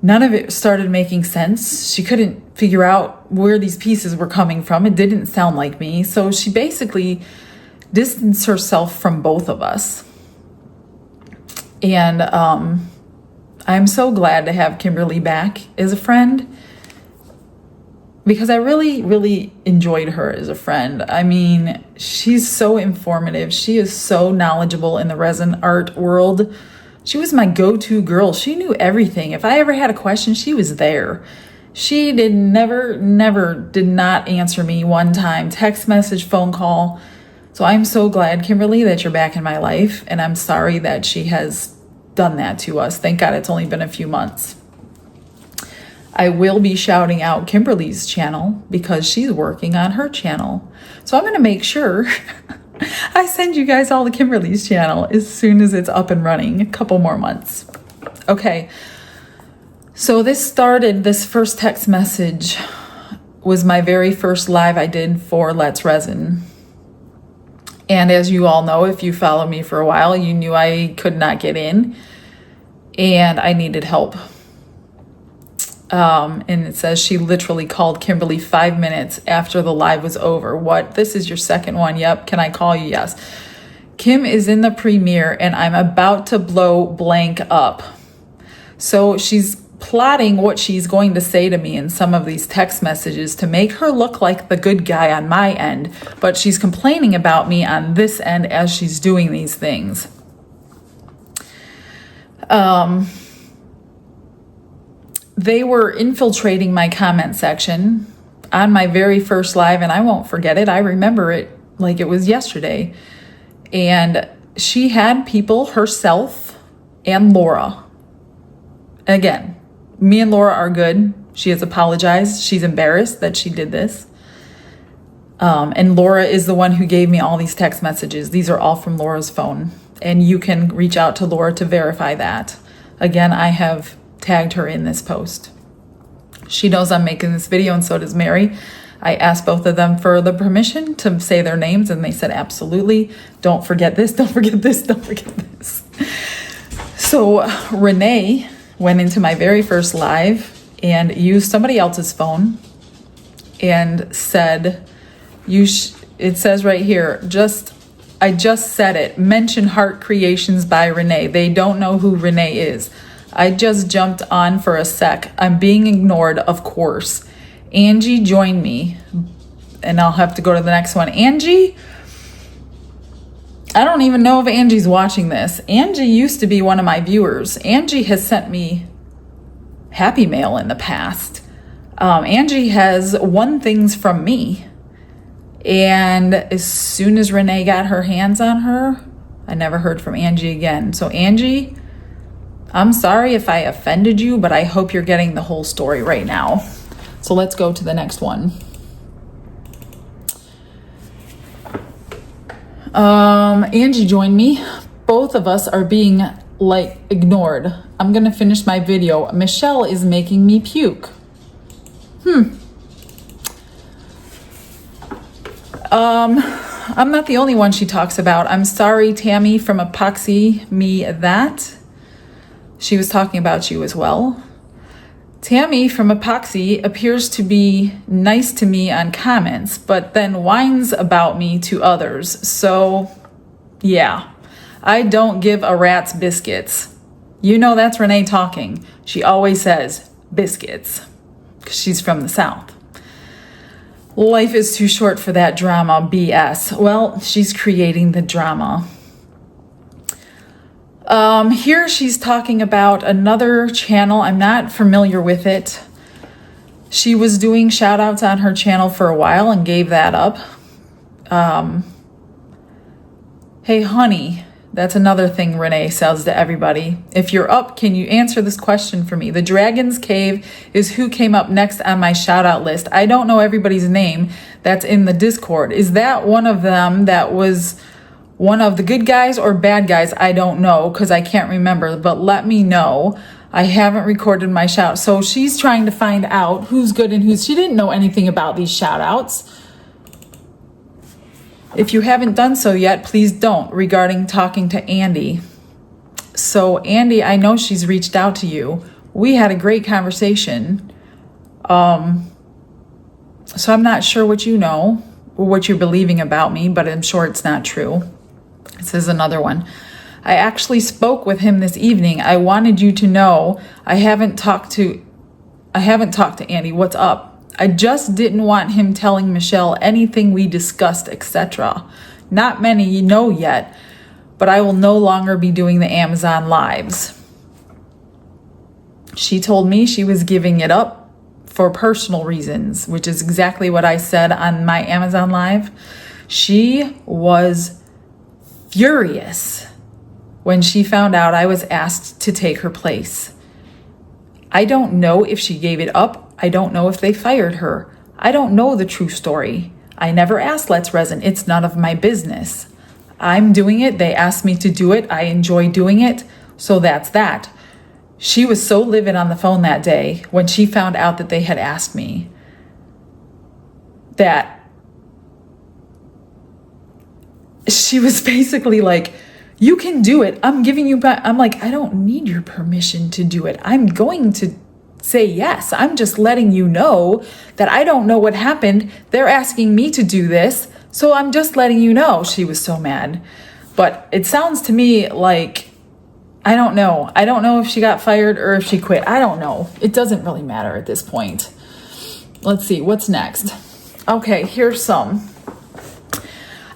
none of it started making sense. She couldn't figure out where these pieces were coming from. It didn't sound like me. So she basically distanced herself from both of us. And I'm so glad to have Kimberly back as a friend, because I really, really enjoyed her as a friend. I mean, she's so informative. She is so knowledgeable in the resin art world. She was my go-to girl. She knew everything. If I ever had a question, she was there. She did not answer me one time, text message, phone call. So I'm so glad, Kimberly, that you're back in my life. And I'm sorry that she has done that to us. Thank God it's only been a few months. I will be shouting out Kimberly's channel because she's working on her channel. So I'm going to make sure I send you guys all the Kimberly's channel as soon as it's up and running, a couple more months. Okay. So this first text message was my very first live I did for Let's Resin. And as you all know, if you follow me for a while, you knew I could not get in and I needed help. And it says she literally called Kimberly 5 minutes after the live was over. What? This is your second one? Yep. Can I call you? Yes. Kim is in the premiere and I'm about to blow blank up. So she's plotting what she's going to say to me in some of these text messages to make her look like the good guy on my end, but she's complaining about me on this end as she's doing these things. They were infiltrating my comment section on my very first live, and I won't forget it. I remember it like it was yesterday. And she had people, herself and Laura. Again, me and Laura are good. She has apologized. She's embarrassed that she did this. And Laura is the one who gave me all these text messages. These are all from Laura's phone. And you can reach out to Laura to verify that. Again, I have tagged her in this post. She knows I'm making this video, and so does Mary. I asked both of them for the permission to say their names, and they said absolutely. Don't forget this, don't forget this, don't forget this. So Renee went into my very first live and used somebody else's phone and said, it says right here, I just said it, mention Heart Creations by Renee. They don't know who Renee is. I just jumped on for a sec. I'm being ignored, of course. Angie joined me. And I'll have to go to the next one. Angie, I don't even know if Angie's watching this. Angie used to be one of my viewers. Angie has sent me Happy Mail in the past. Angie has won things from me. And as soon as Renee got her hands on her, I never heard from Angie again. So Angie, I'm sorry if I offended you, but I hope you're getting the whole story right now. So let's go to the next one. Angie joined me. Both of us are being ignored. I'm gonna finish my video. Michelle is making me puke. I'm not the only one she talks about. I'm sorry, Tammy from Epoxy Me That. She was talking about you as well. Tammy from Epoxy appears to be nice to me on comments, but then whines about me to others. So, yeah, I don't give a rat's biscuits. You know that's Renee talking. She always says biscuits because she's from the South. Life is too short for that drama, BS. Well, she's creating the drama. Here she's talking about another channel. I'm not familiar with it. She was doing shout outs on her channel for a while and gave that up. Hey, honey, That's another thing Renee says to everybody. If you're up, can you answer this question for me? The Dragon's Cave is who came up next on my shout out list. I don't know everybody's name that's in the Discord. Is that one of them that was one of the good guys or bad guys? I don't know because I can't remember, but let me know. I haven't recorded my shout. So she's trying to find out who's good and who's, she didn't know anything about these shout outs. If you haven't done so yet, please don't, regarding talking to Andy. So Andy, I know she's reached out to you. We had a great conversation. So I'm not sure what you know or what you're believing about me, but I'm sure it's not true. This is another one. I actually spoke with him this evening. I wanted you to know I haven't talked to Andy. What's up? I just didn't want him telling Michelle anything we discussed, etc. Not many you know yet, but I will no longer be doing the Amazon lives. She told me she was giving it up for personal reasons, which is exactly what I said on my Amazon live. She was furious when she found out I was asked to take her place. I don't know if she gave it up. I don't know if they fired her. I don't know the true story. I never asked Let's Resin. It's none of my business. I'm doing it. They asked me to do it. I enjoy doing it. So that's that. She was so livid on the phone that day when she found out that they had asked me that she was basically like, you can do it. I'm giving you back. I'm like, I don't need your permission to do it. I'm going to say yes. I'm just letting you know that I don't know what happened. They're asking me to do this. So I'm just letting you know. She was so mad. But it sounds to me like, I don't know. I don't know if she got fired or if she quit. I don't know. It doesn't really matter at this point. Let's see. What's next? Okay, here's some.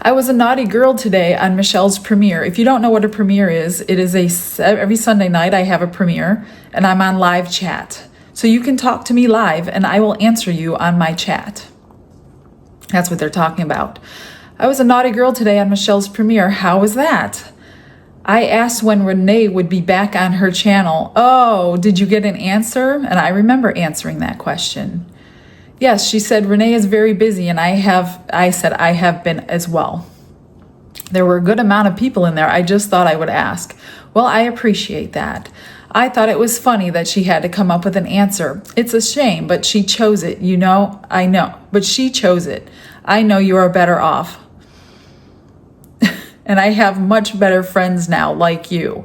I was a naughty girl today on Michelle's premiere. If you don't know what a premiere is, it is every Sunday night I have a premiere and I'm on live chat. So you can talk to me live and I will answer you on my chat. That's what they're talking about. I was a naughty girl today on Michelle's premiere. How was that? I asked when Renee would be back on her channel. Oh, did you get an answer? And I remember answering that question. Yes, she said Renee is very busy, and I said I have been as well. There were a good amount of people in there. I just thought I would ask. Well, I appreciate that. I thought it was funny that she had to come up with an answer. It's a shame, but she chose it, you know? I know, but she chose it. I know you are better off. And I have much better friends now, like you.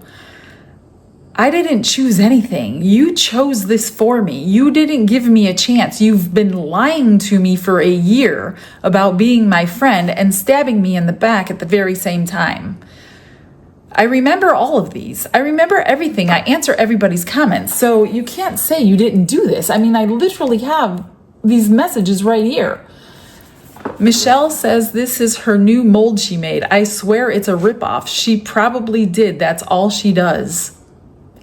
I didn't choose anything. You chose this for me. You didn't give me a chance. You've been lying to me for a year about being my friend and stabbing me in the back at the very same time. I remember all of these. I remember everything. I answer everybody's comments. So you can't say you didn't do this. I mean, I literally have these messages right here. Michelle says this is her new mold she made. I swear it's a ripoff. She probably did. That's all she does.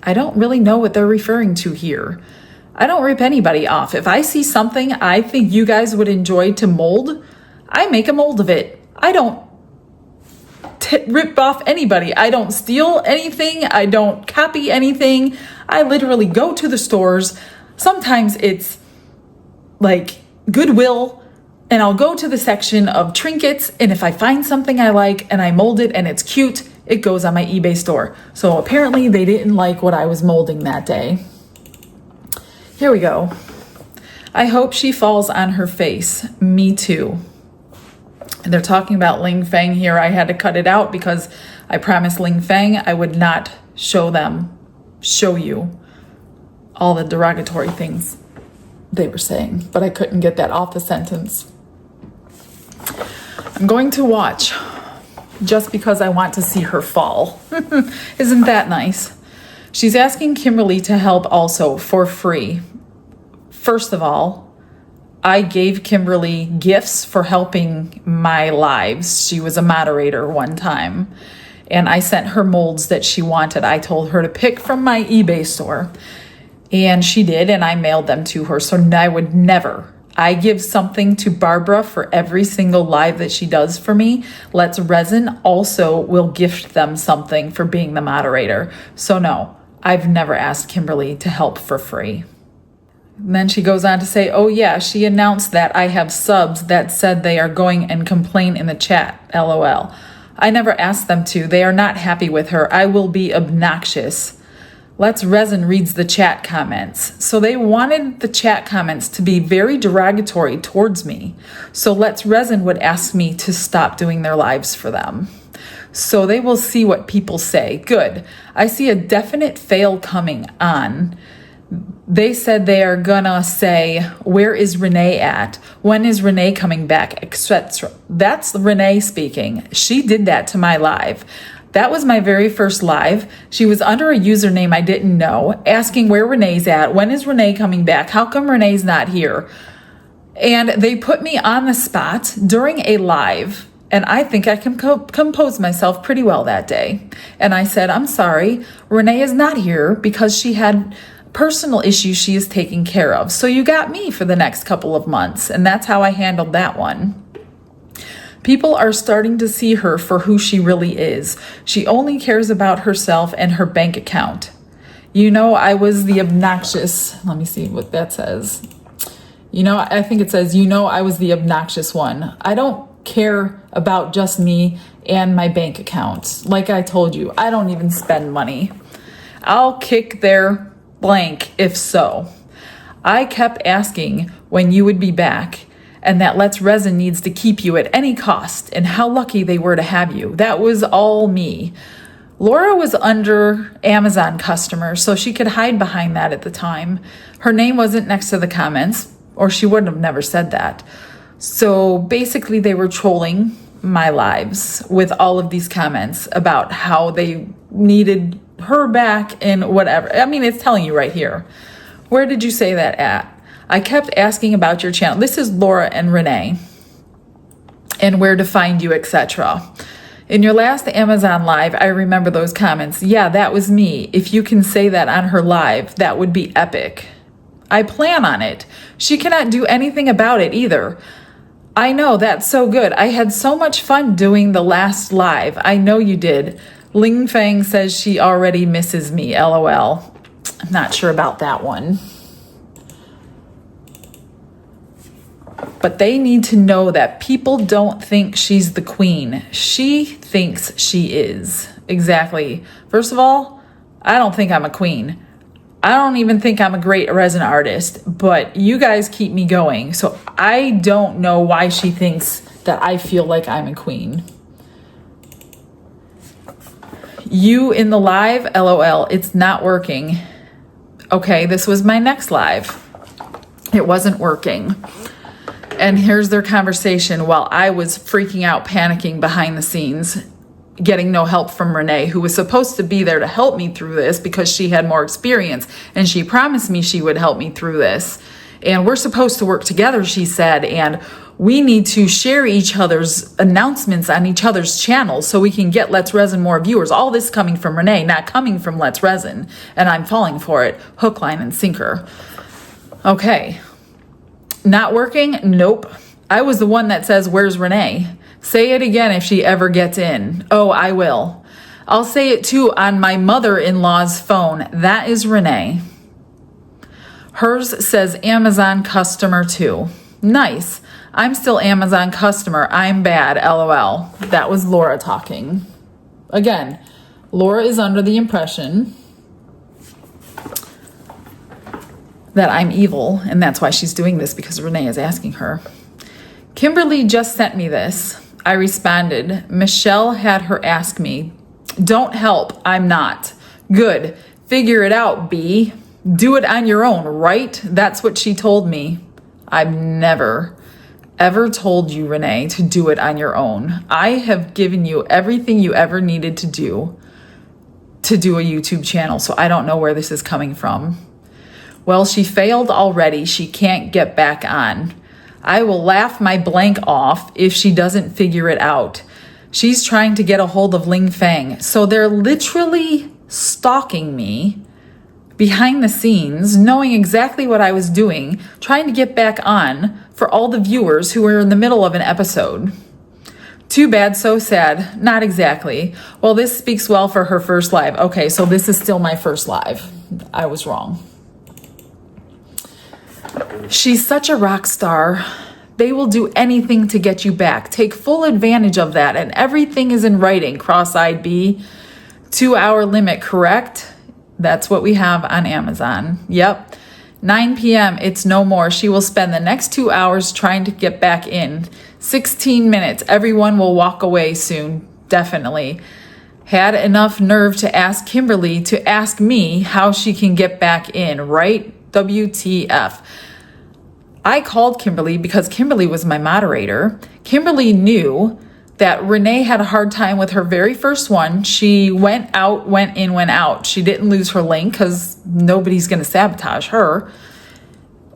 I don't really know what they're referring to here. I don't rip anybody off. If I see something I think you guys would enjoy to mold, I make a mold of it. I don't rip off anybody. I don't steal anything. I don't copy anything. I literally go to the stores. Sometimes it's like Goodwill, and I'll go to the section of trinkets, and if I find something I like and I mold it and it's cute, it goes on my eBay store. So apparently they didn't like what I was molding that day. Here we go. I hope she falls on her face. Me too. And they're talking about Ling Feng here. I had to cut it out because I promised Ling Feng I would not show you all the derogatory things they were saying, but I couldn't get that off the sentence. I'm going to watch just because I want to see her fall. Isn't that nice? She's asking Kimberly to help also for free. First of all, I gave Kimberly gifts for helping my lives. She was a moderator one time, and I sent her molds that she wanted. I told her to pick from my eBay store, and she did, and I mailed them to her. So I would never I give something to Barbara for every single live that she does for me. Let's Resin also will gift them something for being the moderator. So no, I've never asked Kimberly to help for free. And then she goes on to say, oh yeah, she announced that I have subs that said they are going and complain in the chat, LOL. I never asked them to. They are not happy with her. I will be obnoxious. Let's Resin reads the chat comments. So they wanted the chat comments to be very derogatory towards me. So Let's Resin would ask me to stop doing their lives for them. So they will see what people say. Good. I see a definite fail coming on. They said they are gonna say, where is Renee at? When is Renee coming back? Etc. That's Renee speaking. She did that to my live. That was my very first live. She was under a username I didn't know, asking where Renee's at. When is Renee coming back? How come Renee's not here? And they put me on the spot during a live. And I think I can compose myself pretty well that day. And I said, I'm sorry, Renee is not here because she had personal issues she is taking care of. So you got me for the next couple of months. And that's how I handled that one. People are starting to see her for who she really is. She only cares about herself and her bank account. You know, I was the obnoxious, let me see what that says. You know, I think it says, you know, I was the obnoxious one. I don't care about just me and my bank account. Like I told you, I don't even spend money. I'll kick their blank if so. I kept asking when you would be back, and that Let's Resin needs to keep you at any cost, and how lucky they were to have you. That was all me. Laura was under Amazon customer, so she could hide behind that at the time. Her name wasn't next to the comments, or she wouldn't have never said that. So basically they were trolling my lives with all of these comments about how they needed her back and whatever. I mean, it's telling you right here. Where did you say that at? I kept asking about your channel. This is Laura and Renee. And where to find you, etc. In your last Amazon live, I remember those comments. Yeah, that was me. If you can say that on her live, that would be epic. I plan on it. She cannot do anything about it either. I know, that's so good. I had so much fun doing the last live. I know you did. Ling Fang says she already misses me, LOL. I'm not sure about that one. But they need to know that people don't think she's the queen. She thinks she is. Exactly. First of all, I don't think I'm a queen. I don't even think I'm a great resin artist, but you guys keep me going. So I don't know why she thinks that I feel like I'm a queen. You in the live, LOL, it's not working. Okay, this was my next live. It wasn't working. And here's their conversation while I was freaking out, panicking behind the scenes, getting no help from Renee, who was supposed to be there to help me through this because she had more experience. And she promised me she would help me through this. And we're supposed to work together, she said. And we need to share each other's announcements on each other's channels so we can get Let's Resin more viewers. All this coming from Renee, not coming from Let's Resin. And I'm falling for it, hook, line, and sinker. Okay. Not working? Nope. I was the one that says, where's Renee? Say it again if she ever gets in. Oh, I will. I'll say it too on my mother-in-law's phone. That is Renee. Hers says Amazon customer too. Nice. I'm still Amazon customer. I'm bad. LOL. That was Laura talking. Again, Laura is under the impression that I'm evil, and that's why she's doing this, because Renee is asking her. Kimberly just sent me this. I responded. Michelle had her ask me. Don't help. I'm not. Good. Figure it out, B. Do it on your own, right? That's what she told me. I've never, ever told you, Renee, to do it on your own. I have given you everything you ever needed to do a YouTube channel, so I don't know where this is coming from. Well, she failed already. She can't get back on. I will laugh my blank off if she doesn't figure it out. She's trying to get a hold of Ling Fang. So they're literally stalking me, behind the scenes, knowing exactly what I was doing, trying to get back on for all the viewers who were in the middle of an episode. Too bad, so sad. Not exactly. Well, this speaks well for her first live. Okay, so this is still my first live. I was wrong. She's such a rock star. They will do anything to get you back. Take full advantage of that. And everything is in writing. Cross-eyed B. 2-hour limit, correct? That's what we have on Amazon. Yep. 9 p.m. It's no more. She will spend the next 2 hours trying to get back in. 16 minutes. Everyone will walk away soon. Definitely. Had enough nerve to ask Kimberly to ask me how she can get back in, right? WTF. I called Kimberly because Kimberly was my moderator. Kimberly knew that Renee had a hard time with her very first one. She went out, went in, went out. She didn't lose her link because nobody's going to sabotage her.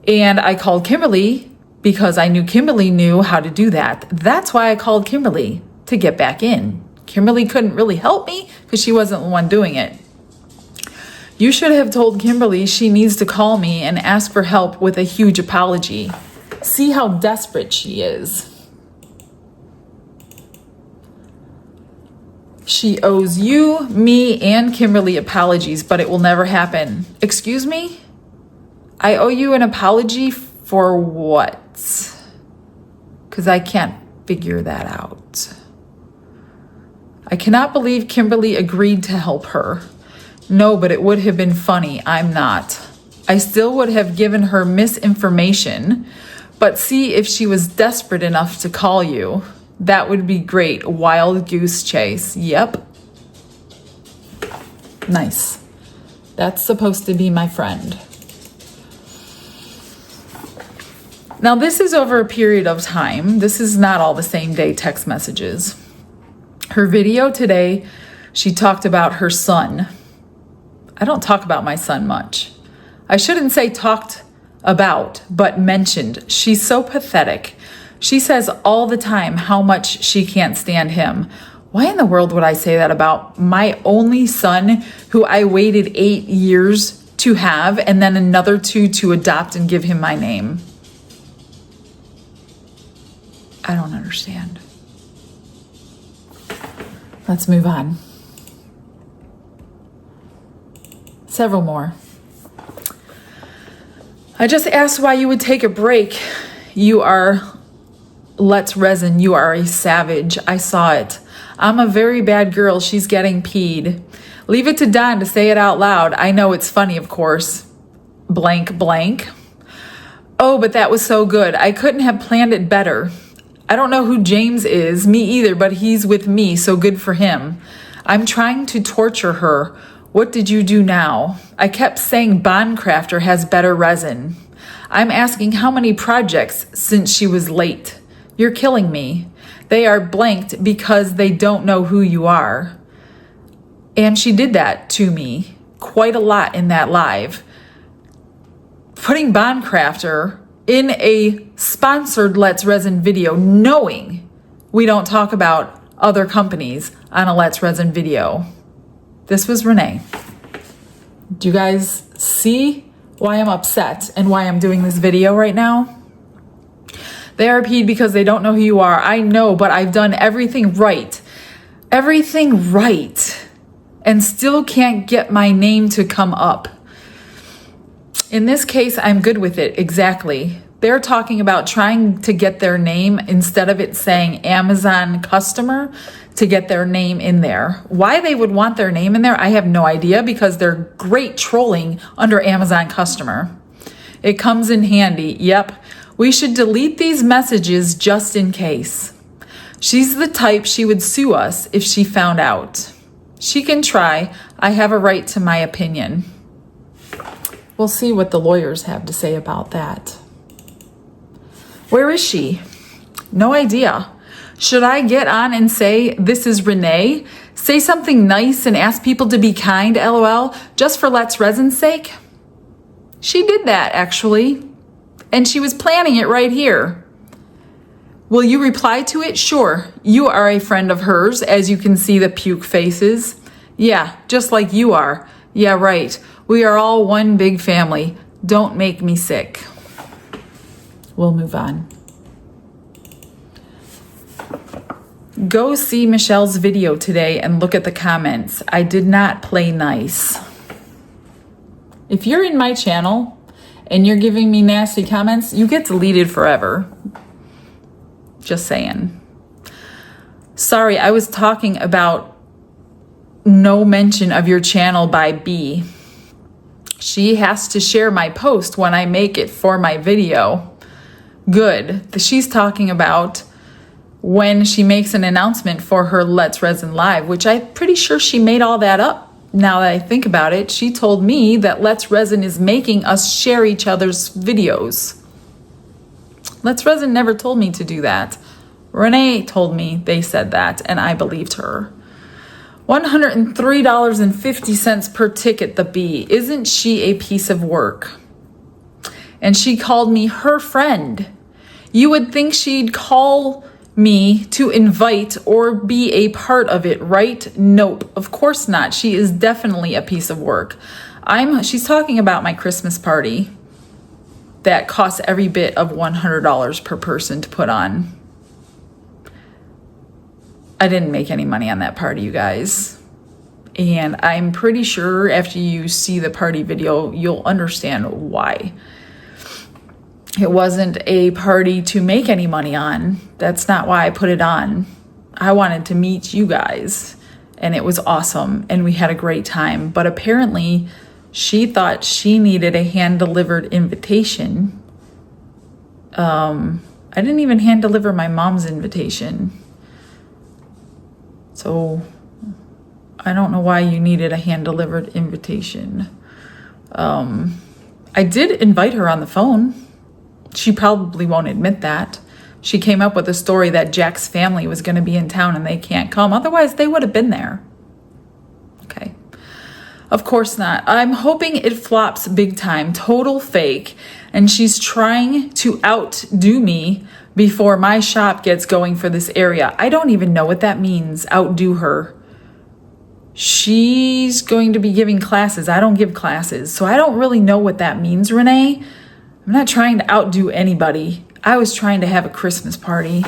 And I called Kimberly because I knew Kimberly knew how to do that. That's why I called Kimberly, to get back in. Kimberly couldn't really help me because she wasn't the one doing it. You should have told Kimberly she needs to call me and ask for help with a huge apology. See how desperate she is. She owes you, me, and Kimberly apologies, but it will never happen. Excuse me? I owe you an apology for what? Because I can't figure that out. I cannot believe Kimberly agreed to help her. No, but it would have been funny. I'm not. I still would have given her misinformation, but see if she was desperate enough to call you. That would be great. Wild goose chase. Yep. Nice. That's supposed to be my friend. Now, this is over a period of time. This is not all the same day text messages. Her video today, she talked about her son. I don't talk about my son much. I shouldn't say talked about, but mentioned. She's so pathetic. She says all the time how much she can't stand him. Why in the world would I say that about my only son, who I waited 8 years to have, and then another 2 to adopt and give him my name? I don't understand. Let's move on. Several more. I just asked why you would take a break. You are, let's resin, you are a savage. I saw it. I'm a very bad girl. She's getting peed. Leave it to Don to say it out loud. I know it's funny, of course. Blank, blank. Oh, but that was so good. I couldn't have planned it better. I don't know who James is, me either, but he's with me, so good for him. I'm trying to torture her. What did you do now? I kept saying Bondcrafter has better resin. I'm asking how many projects since she was late. You're killing me. They are blanked because they don't know who you are. And she did that to me quite a lot in that live. Putting Bondcrafter in a sponsored Let's Resin video, knowing we don't talk about other companies on a Let's Resin video. This was Renee. Do you guys see why I'm upset and why I'm doing this video right now? They are peed because they don't know who you are. I know, but I've done everything right. Everything right. And still can't get my name to come up. In this case, I'm good with it. Exactly. They're talking about trying to get their name instead of it saying Amazon customer, to get their name in there. Why they would want their name in there, I have no idea, because they're great trolling under Amazon customer. It comes in handy. Yep. We should delete these messages just in case. She's the type she would sue us if she found out. She can try. I have a right to my opinion. We'll see what the lawyers have to say about that. Where is she? No idea. Should I get on and say, this is Renee? Say something nice and ask people to be kind, LOL, just for Let's Resin's sake? She did that, actually. And she was planning it right here. Will you reply to it? Sure. You are a friend of hers, as you can see the puke faces. Yeah, just like you are. Yeah, right. We are all one big family. Don't make me sick. We'll move on. Go see Michelle's video today and look at the comments. I did not play nice. If you're in my channel and you're giving me nasty comments, you get deleted forever. Just saying. Sorry, I was talking about no mention of your channel by B. She has to share my post when I make it for my video. Good. She's talking about when she makes an announcement for her Let's Resin Live, which I'm pretty sure she made all that up. Now that I think about it, she told me that Let's Resin is making us share each other's videos. Let's Resin never told me to do that. Renee told me they said that, and I believed her. $103.50 per ticket, the B. Isn't she a piece of work? And she called me her friend. You would think she'd call me to invite or be a part of it, right? Nope, of course not. She is definitely a piece of work. She's talking about my Christmas party that costs every bit of $100 per person to put on. I didn't make any money on that party, you guys. And I'm pretty sure after you see the party video, you'll understand why. It wasn't a party to make any money on. That's not why I put it on. I wanted to meet you guys, and it was awesome, and we had a great time. But apparently, she thought she needed a hand-delivered invitation. I didn't even hand-deliver my mom's invitation. So, I don't know why you needed a hand-delivered invitation. I did invite her on the phone. She probably won't admit that. She came up with a story that Jack's family was going to be in town and they can't come. Otherwise, they would have been there. Okay. Of course not. I'm hoping it flops big time. Total fake. And she's trying to outdo me before my shop gets going for this area. I don't even know what that means. Outdo her. She's going to be giving classes. I don't give classes. So I don't really know what that means, Renee. I'm not trying to outdo anybody. I was trying to have a Christmas party.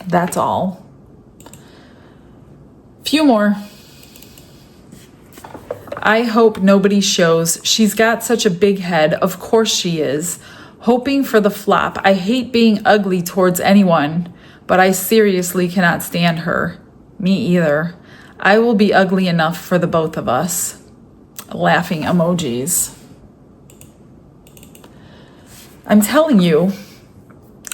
That's all. Few more. I hope nobody shows. She's got such a big head. Of course she is. Hoping for the flop. I hate being ugly towards anyone, but I seriously cannot stand her. Me either. I will be ugly enough for the both of us. Laughing emojis. I'm telling you,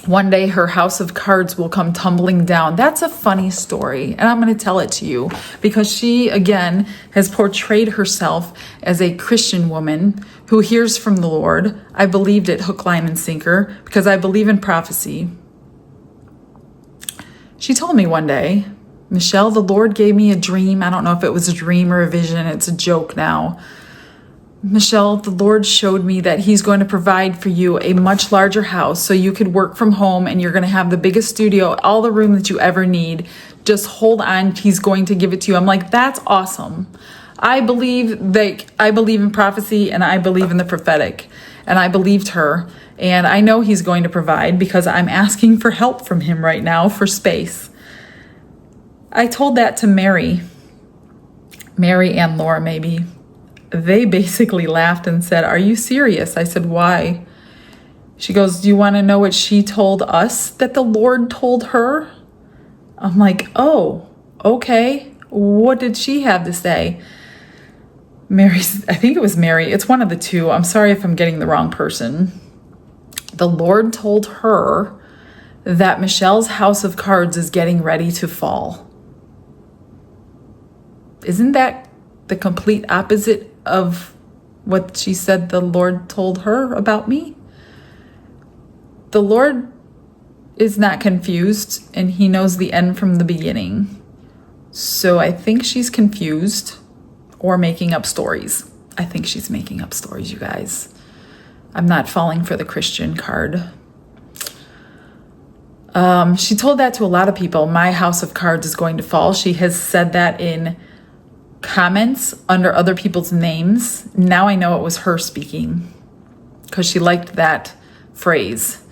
one day her house of cards will come tumbling down. That's a funny story, and I'm going to tell it to you because she, again, has portrayed herself as a Christian woman who hears from the Lord. I believed it hook, line, and sinker because I believe in prophecy. She told me one day, Michelle, the Lord gave me a dream. I don't know if it was a dream or a vision. It's a joke now. Michelle, the Lord showed me that he's going to provide for you a much larger house so you could work from home and you're going to have the biggest studio, all the room that you ever need. Just hold on. He's going to give it to you. I'm like, that's awesome. I believe in prophecy and I believe in the prophetic, and I believed her, and I know he's going to provide because I'm asking for help from him right now for space. I told that to Mary and Laura maybe. They basically laughed and said, "Are you serious?" I said, "Why?" She goes, "Do you want to know what she told us that the Lord told her?" I'm like, "Oh, okay. What did she have to say?" I think it was Mary. It's one of the two. I'm sorry if I'm getting the wrong person. The Lord told her that Michelle's house of cards is getting ready to fall. Isn't that the complete opposite of what she said the Lord told her about me? The Lord is not confused, and he knows the end from the beginning. So I think she's confused or making up stories. I think she's making up stories, you guys. I'm not falling for the Christian card. She told that to a lot of people. My house of cards is going to fall. She has said that in comments under other people's names. Now I know it was her speaking because she liked that phrase.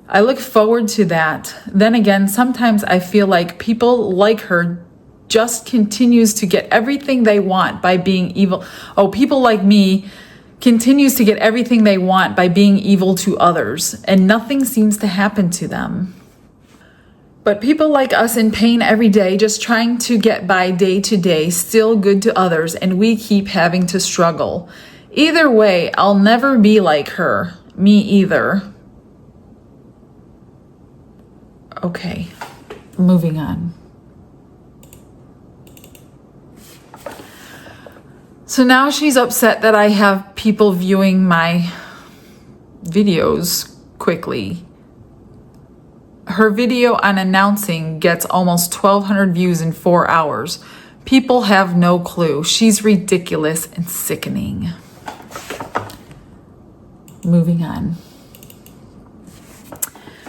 I look forward to that. Then again, sometimes I feel like people like her just continues to get everything they want by being evil. Oh, people like me continues to get everything they want by being evil to others, and nothing seems to happen to them. But people like us in pain every day, just trying to get by day to day, still good to others, and we keep having to struggle. Either way, I'll never be like her. Me either. Okay, moving on. So now she's upset that I have people viewing my videos quickly. Her video on announcing gets almost 1,200 views in 4 hours. People have no clue. She's ridiculous and sickening. Moving on.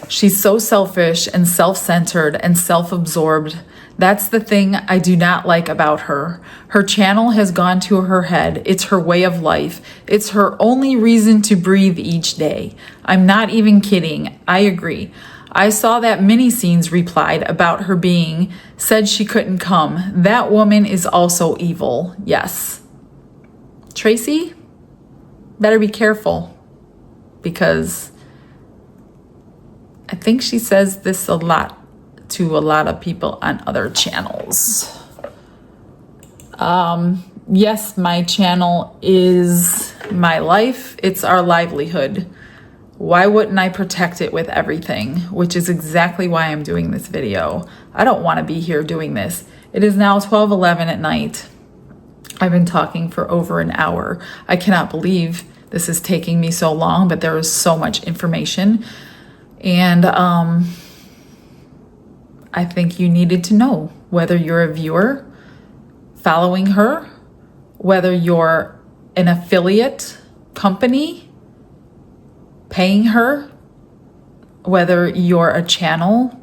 She's so selfish and self-centered and self-absorbed. That's the thing I do not like about her. Her channel has gone to her head. It's her way of life. It's her only reason to breathe each day. I'm not even kidding. I agree. I saw that mini scenes replied about her being, said she couldn't come. That woman is also evil. Yes. Tracy, better be careful, because I think she says this a lot to a lot of people on other channels. Yes, my channel is my life. It's our livelihood. Why wouldn't I protect it with everything? Which is exactly why I'm doing this video. I don't want to be here doing this. It is now 12:11 at night. I've been talking for over an hour. I cannot believe this is taking me so long, but there is so much information. And I think you needed to know, whether you're a viewer following her, whether you're an affiliate company paying her, whether you're a channel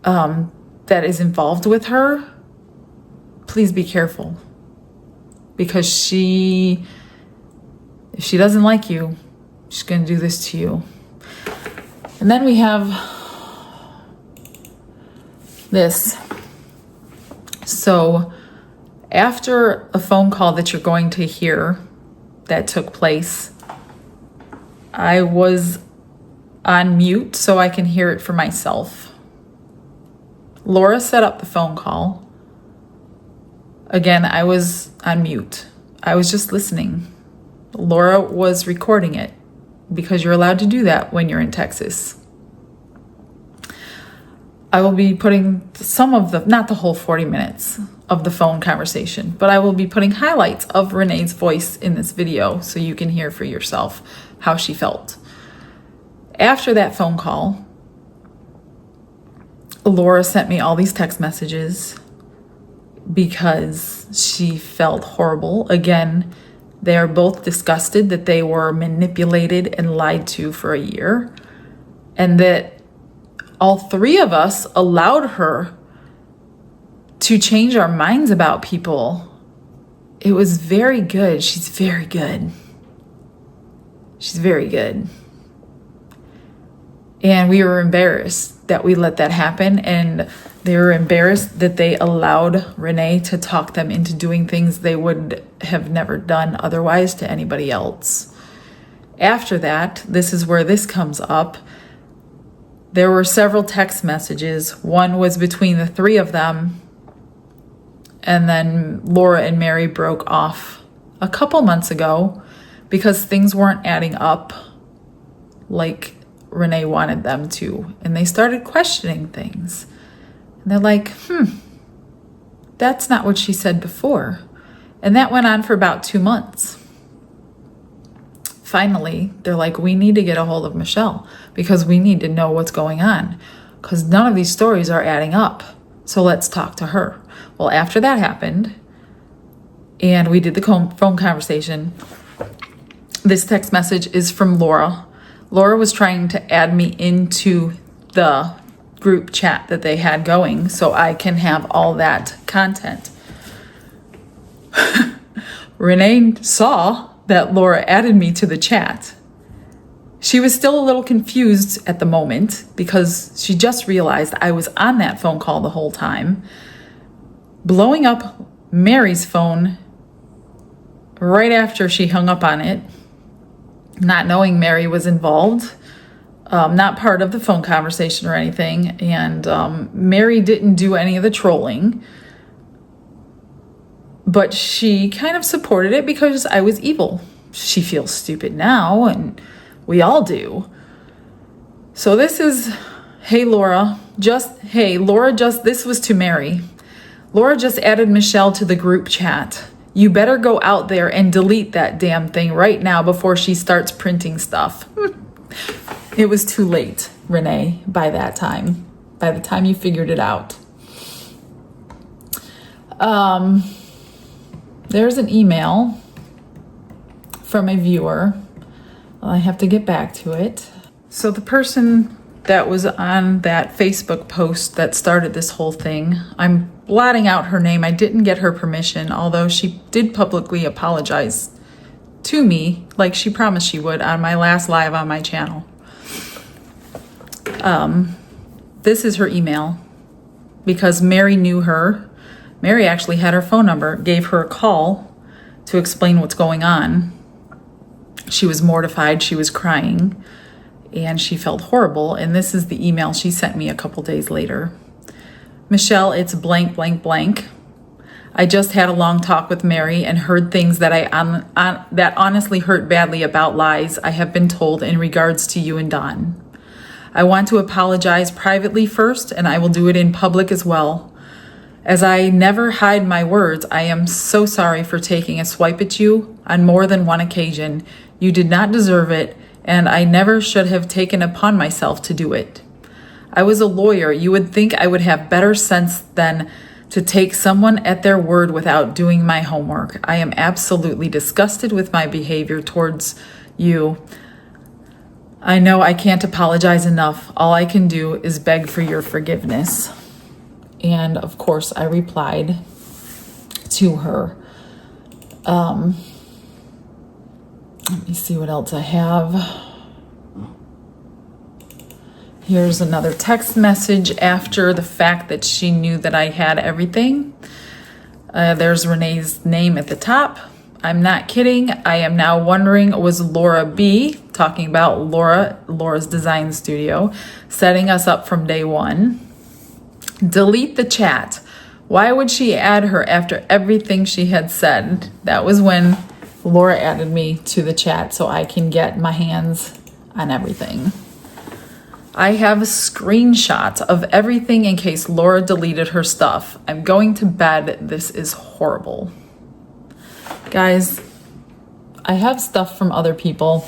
that is involved with her. Please be careful, because if she doesn't like you, she's going to do this to you. And then we have this. So after a phone call that you're going to hear that took place, I was on mute so I can hear it for myself. Laura set up the phone call. Again, I was on mute. I was just listening. Laura was recording it, because you're allowed to do that when you're in Texas. I will be putting some of the, not the whole 40 minutes of the phone conversation, but I will be putting highlights of Renee's voice in this video so you can hear for yourself how she felt. After that phone call, Laura sent me all these text messages because she felt horrible. Again, they are both disgusted that they were manipulated and lied to for a year, and that all three of us allowed her to change our minds about people. It was very good. She's very good. She's very good. And we were embarrassed that we let that happen, and they were embarrassed that they allowed Renee to talk them into doing things they would have never done otherwise to anybody else. After that, this is where this comes up. There were several text messages. One was between the three of them, and then Laura and Mary broke off a couple months ago because things weren't adding up like Renee wanted them to, and they started questioning things. And they're like, that's not what she said before. And that went on for about 2 months. Finally, they're like, we need to get a hold of Michelle because we need to know what's going on, because none of these stories are adding up. So let's talk to her. Well, after that happened and we did the phone conversation, this text message is from Laura. Laura was trying to add me into the group chat that they had going so I can have all that content. Renee saw that Laura added me to the chat. She was still a little confused at the moment because she just realized I was on that phone call the whole time, blowing up Mary's phone right after she hung up on it, not knowing Mary was involved, not part of the phone conversation or anything. And Mary didn't do any of the trolling, but she kind of supported it because I was evil. She feels stupid now, and we all do. So this is, Laura, this was to Mary. Laura just added Michelle to the group chat. You better go out there and delete that damn thing right now before she starts printing stuff. It was too late, Renee, by that time. By the time you figured it out. There's an email from a viewer. I have to get back to it. So the person that was on that Facebook post that started this whole thing, I'm blotting out her name. I didn't get her permission, although she did publicly apologize to me, like she promised she would, on my last live on my channel. This is her email because Mary knew her. Mary actually had her phone number, gave her a call to explain what's going on. She was mortified, she was crying, and she felt horrible. And this is the email she sent me a couple days later. Michelle, it's blank, blank, blank. I just had a long talk with Mary and heard things that that honestly hurt badly about lies I have been told in regards to you and Don. I want to apologize privately first, and I will do it in public as well. As I never hide my words, I am so sorry for taking a swipe at you on more than one occasion. You did not deserve it, and I never should have taken upon myself to do it. I was a lawyer. You would think I would have better sense than to take someone at their word without doing my homework. I am absolutely disgusted with my behavior towards you. I know I can't apologize enough. All I can do is beg for your forgiveness. And of course, I replied to her. Let me see what else I have. Here's another text message after the fact that she knew that I had everything. There's Renee's name at the top. I'm not kidding. I am now wondering, was Laura B, talking about Laura's design studio, setting us up from day one? Delete the chat. Why would she add her after everything she had said? That was when Laura added me to the chat so I can get my hands on everything. I have screenshots of everything in case Laura deleted her stuff. I'm going to bed. This is horrible. Guys, I have stuff from other people.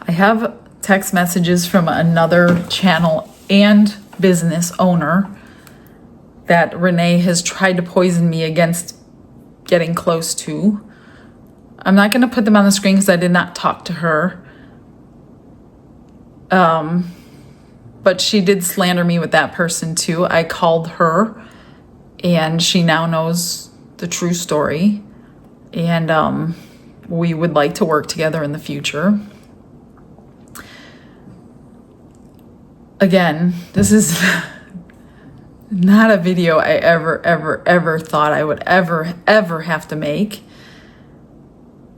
I have text messages from another channel and business owner that Renee has tried to poison me against getting close to. I'm not going to put them on the screen because I did not talk to her. But she did slander me with that person too. I called her and she now knows the true story. And we would like to work together in the future. Again, this is not a video I ever thought I would ever have to make.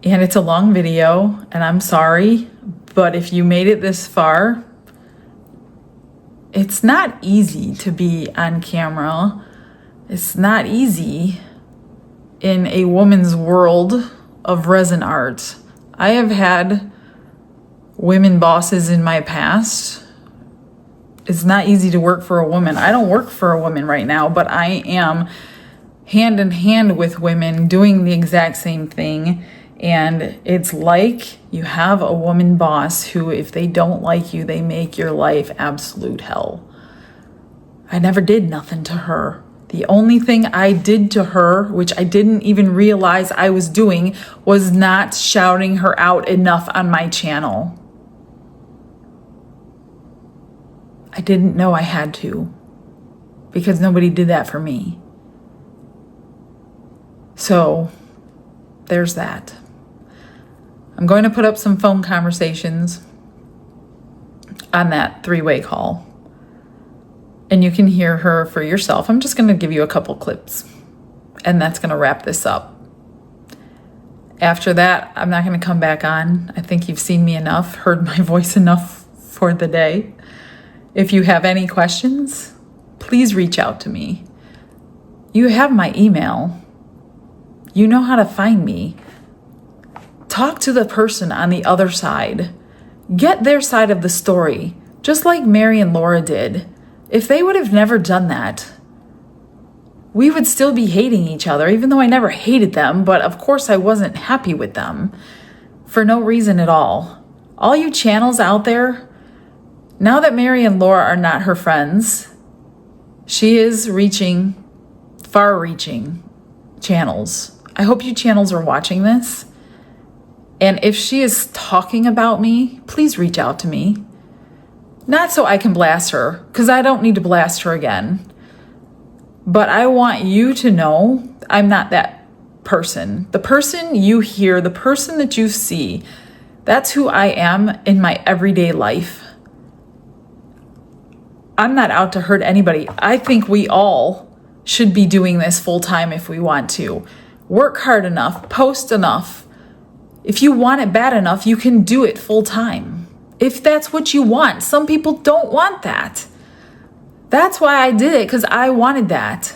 And it's a long video, and I'm sorry, but if you made it this far, it's not easy to be on camera. It's not easy in a woman's world of resin art. I have had women bosses in my past. It's not easy to work for a woman. I don't work for a woman right now, but I am hand in hand with women doing the exact same thing. And it's like you have a woman boss who, if they don't like you, they make your life absolute hell. I never did nothing to her. The only thing I did to her, which I didn't even realize I was doing, was not shouting her out enough on my channel. I didn't know I had to, because nobody did that for me. So there's that. I'm going to put up some phone conversations on that 3-way call. And you can hear her for yourself. I'm just going to give you a couple clips. And that's going to wrap this up. After that, I'm not going to come back on. I think you've seen me enough, heard my voice enough for the day. If you have any questions, please reach out to me. You have my email. You know how to find me. Talk to the person on the other side. Get their side of the story, just like Mary and Laura did. If they would have never done that, we would still be hating each other, even though I never hated them, but of course I wasn't happy with them for no reason at all. All you channels out there, now that Mary and Laura are not her friends, she is reaching far-reaching channels. I hope you channels are watching this. And if she is talking about me, please reach out to me. Not so I can blast her, because I don't need to blast her again. But I want you to know I'm not that person. The person you hear, the person that you see, that's who I am in my everyday life. I'm not out to hurt anybody. I think we all should be doing this full time if we want to. Work hard enough, post enough. If you want it bad enough, you can do it full time. If that's what you want. Some people don't want that. That's why I did it, because I wanted that.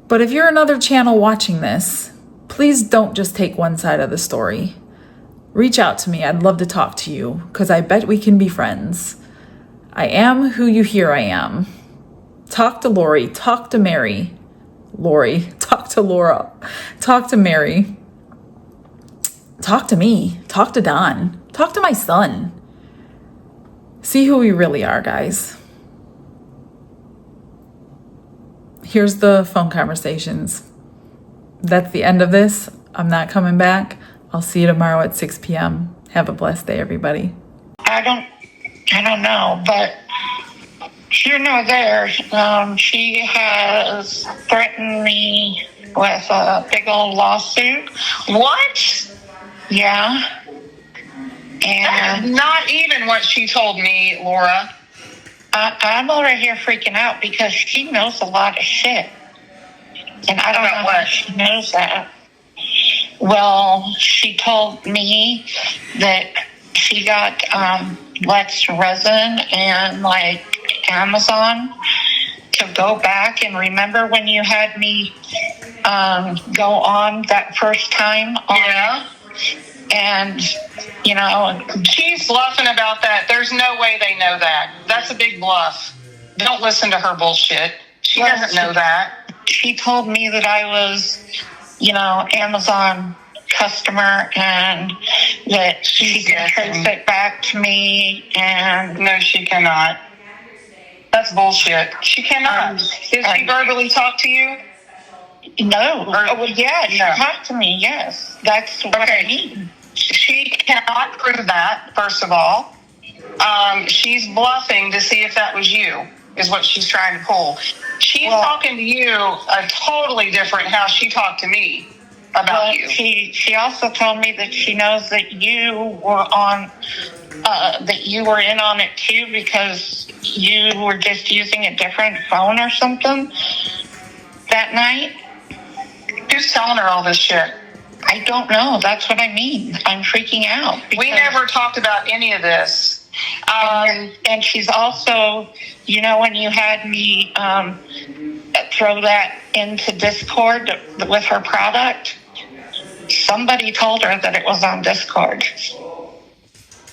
But if you're another channel watching this, please don't just take one side of the story. Reach out to me. I'd love to talk to you, because I bet we can be friends. I am who you hear I am. Talk to Lori. Talk to Mary. Lori. Talk to Laura. Talk to Mary. Talk to me. Talk to Don. Talk to my son. See who we really are, guys. Here's the phone conversations. That's the end of this. I'm not coming back. I'll see you tomorrow at 6 p.m. Have a blessed day, everybody. I don't know, but you know, she has threatened me with a big old lawsuit. What? Yeah. That's And not even what she told me, Laura. I'm over here freaking out because she knows a lot of shit. And I don't know About what? how she knows that. Well, she told me that she got Lex Resin and like Amazon to go back and remember when you had me go on that first time on, Yeah. and you know, She's bluffing about that. There's no way they know that. That's a big bluff. Don't listen to her bullshit. She Well, doesn't know that. she told me that I was, you know, Amazon customer and that she can trace it back to me. And No, she cannot. That's bullshit. She cannot. Did she verbally talk to you? no, well, yeah, she No. talked to me. Yes, that's what I Okay. mean. She cannot prove that, first of all. She's bluffing to see if that was you, is what she's trying to pull. She's Well- talking to you a totally different how she talked to me about But you. she also told me that she knows that you were on, that you were in on it too because you were just using a different phone or something that night. Who's telling her all this shit? I don't know. That's what I mean. I'm freaking out. We because- never talked about any of this. And she's also, you know, when you had me throw that into Discord with her product, somebody told her that it was on Discord.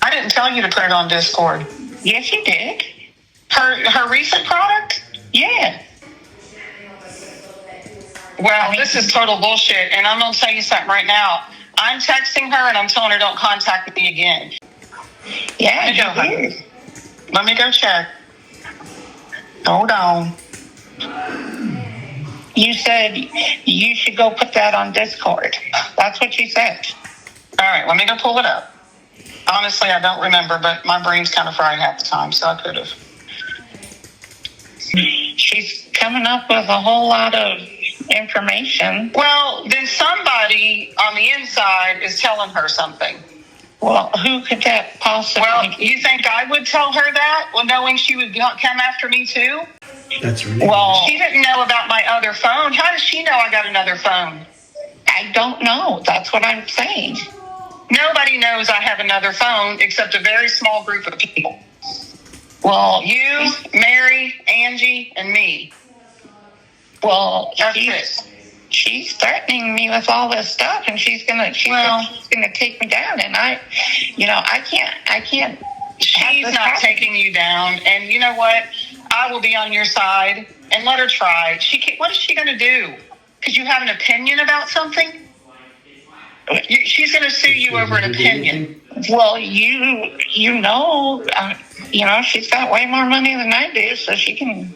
I didn't tell you to put it on Discord. Yes, you did. Her recent product? Yeah. Well, this is total bullshit, and I'm going to tell you something right now. I'm texting her, and I'm telling her don't contact me again. Yeah, Let me go, you honey. did. Let me go check. Hold on. You said you should go put that on Discord. That's what you said. All right, let me go pull it up. Honestly, I don't remember, but my brain's kind of fried half the time, so I could have. She's coming up with a whole lot of information. Well, then somebody on the inside is telling her something. Well, who could that possibly Well, you think I would tell her that? Well, knowing she would come after me too? That's ridiculous. Well, She didn't know about my other phone. How does she know I got another phone? I don't know. That's what I'm saying. Nobody knows I have another phone except a very small group of people. Well, You, Mary, Angie, and me. well, That's it. she's threatening me with all this stuff, and she's gonna take me down, and I can't. She's not taking you down, and you know what? I will be on your side and let her try. What is she going to do? Because you have an opinion about something? She's going to sue you over an opinion. Well, she's got way more money than I do, so she can,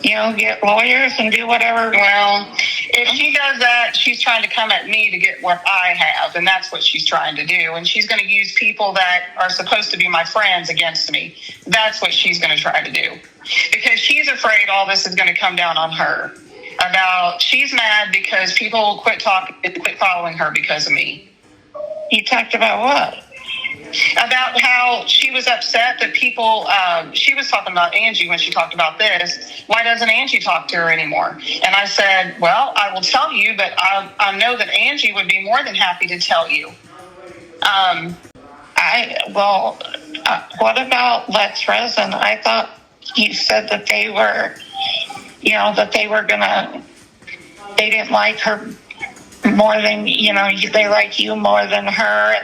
get lawyers and do whatever. Well, if she does that, she's trying to come at me to get what I have, and that's what she's trying to do. And she's going to use people that are supposed to be my friends against me. That's what she's going to try to do. Because she's afraid all this is going to come down on her. She's mad because people quit following her because of me. You talked about what? About how she was upset that people, she was talking about Angie when she talked about this. Why doesn't Angie talk to her anymore? And I said, well, I will tell you, but I know that Angie would be more than happy to tell you. What about Let's Resin? I thought you said that they were, they didn't like her more than, they like you more than her,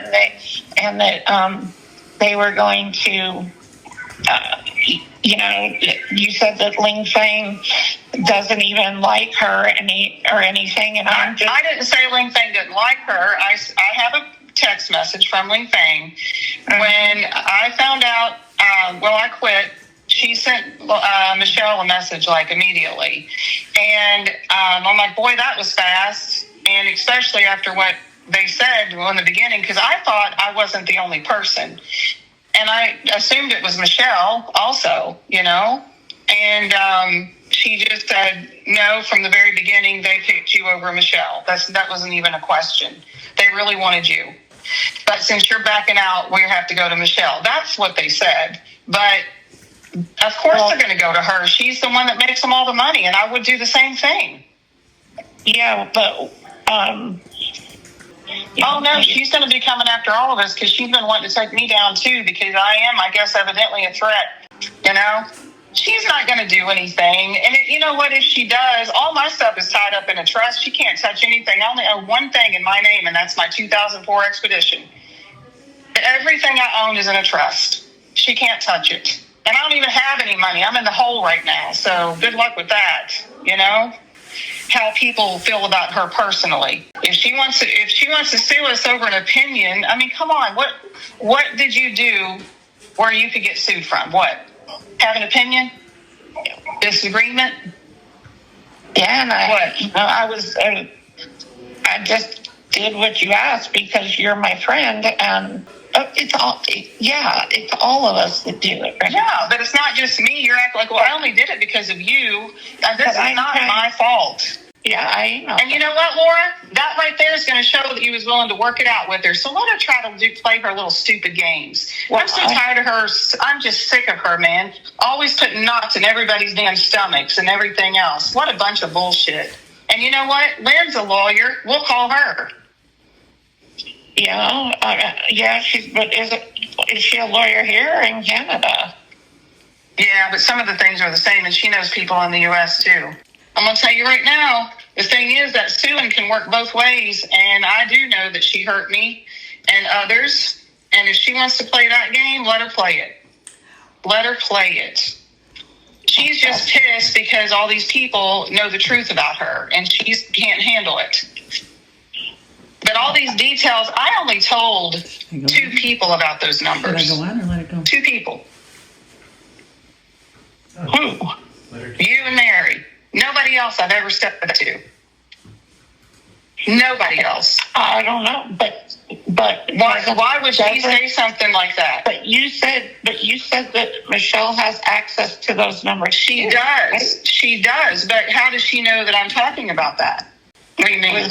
and that they were going to, you said that Ling Fang doesn't even like her or anything, and I didn't say Ling Fang didn't like her. I have a text message from Ling Fang. When I found out, I quit, she sent Michelle a message immediately. And I'm like, boy, that was fast. And especially after what they said in the beginning, because I thought I wasn't the only person. And I assumed it was Michelle also, And she just said, no, from the very beginning, they picked you over Michelle. That wasn't even a question. They really wanted you. But since you're backing out, we have to go to Michelle. That's what they said. But of course they're going to go to her. She's the one that makes them all the money, and I would do the same thing. Yeah, but oh no, she's going to be coming after all of us because she's been wanting to take me down too, because I guess, evidently a threat. She's not going to do anything. And you know what? If she does, all my stuff is tied up in a trust. She can't touch anything. I only own one thing in my name, and that's my 2004 Expedition. Everything I own is in a trust. She can't touch it. And I don't even have any money. I'm in the hole right now. So good luck with that. How people feel about her personally. If she wants to sue us over an opinion, I mean, come on. What did you do where you could get sued from? What? Have an opinion? Disagreement? Yeah, and I just did what you asked because you're my friend, and it's all of us that do it. Right? Yeah, but it's not just me. You're acting like, well, I only did it because of you. This is not my fault. Yeah, I know. And you know what, Laura? That right there is going to show that he was willing to work it out with her. So let her try to play her little stupid games. Well, I'm so tired of her. I'm just sick of her, man. Always putting knots in everybody's damn stomachs and everything else. What a bunch of bullshit. And you know what? Lynn's a lawyer. We'll call her. Yeah, but is she a lawyer here or in Canada? Yeah, but some of the things are the same, and she knows people in the U.S. too. I'm going to tell you right now, the thing is that suing can work both ways, and I do know that she hurt me and others, and if she wants to play that game, let her play it. Let her play it. She's just pissed because all these people know the truth about her, and she can't handle it. But all these details, I only told 2 people about those numbers. Let it go on or let it go? 2 people. Oh. Who? You and Mary. Nobody else I've ever stepped to. Nobody else. I don't know, but But Why would she say something like that? But you said that Michelle has access to those numbers. She does. Right? She does. But how does she know that I'm talking about that? What do you mean?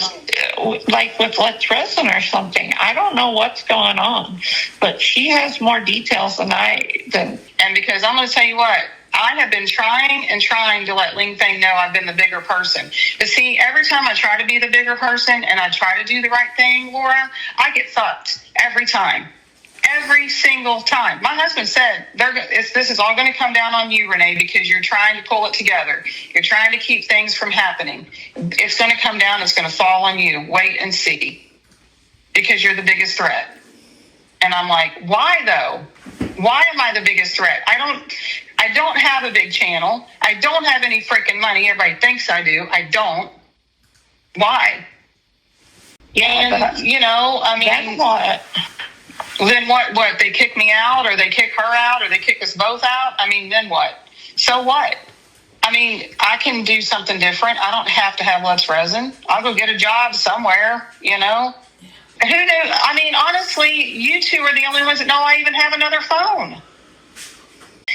Like with Let's Resin or something. I don't know what's going on, but she has more details than And because I'm going to tell you what, I have been trying to let Ling Fang know I've been the bigger person. But see, every time I try to be the bigger person and I try to do the right thing, Laura, I get fucked every time. Every single time. My husband said, this is all going to come down on you, Renee, because you're trying to pull it together. You're trying to keep things from happening. It's going to come down. It's going to fall on you. Wait and see. Because you're the biggest threat. And I'm like, why though? Why am I the biggest threat? I don't have a big channel. I don't have any freaking money. Everybody thinks I do. I don't. Why? Yeah, and, you know, I mean... Then what? Then what? They kick me out, or they kick her out, or they kick us both out? I mean, then what? So what? I mean, I can do something different. I don't have to have Let's Resin. I'll go get a job somewhere, you know? Who knew? I mean, honestly, you two are the only ones that know I even have another phone.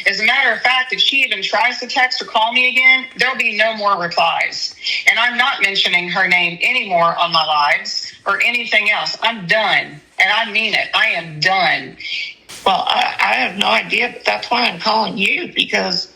As a matter of fact, if she even tries to text or call me again, there'll be no more replies. And I'm not mentioning her name anymore on my lives or anything else. I'm done. And I mean it. I am done. Well, I have no idea, but that's why I'm calling you, because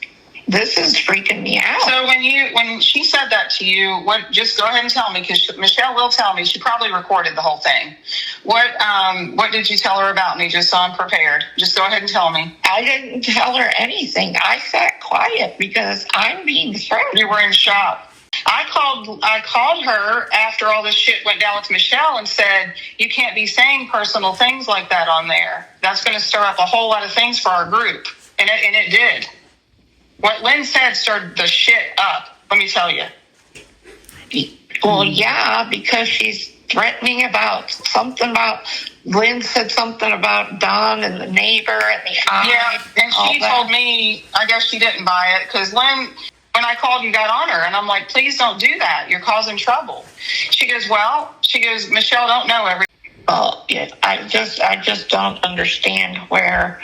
this is freaking me out. So when she said that to you, just go ahead and tell me, because Michelle will tell me. She probably recorded the whole thing. What did you tell her about me, just so I'm prepared? Just go ahead and tell me. I didn't tell her anything. I sat quiet because I'm being threatened. You were in shock. I called her after all this shit went down with Michelle and said, you can't be saying personal things like that on there. That's going to stir up a whole lot of things for our group. And it did. What Lynn said stirred the shit up, let me tell you. Well, yeah, because she's threatening about something about, Lynn said something about Don and the neighbor and the eye. Yeah, and she told me, I guess she didn't buy it, because Lynn, when I called and got on her, and I'm like, please don't do that. You're causing trouble. She goes, Michelle don't know everything. Well, yeah, I just don't understand where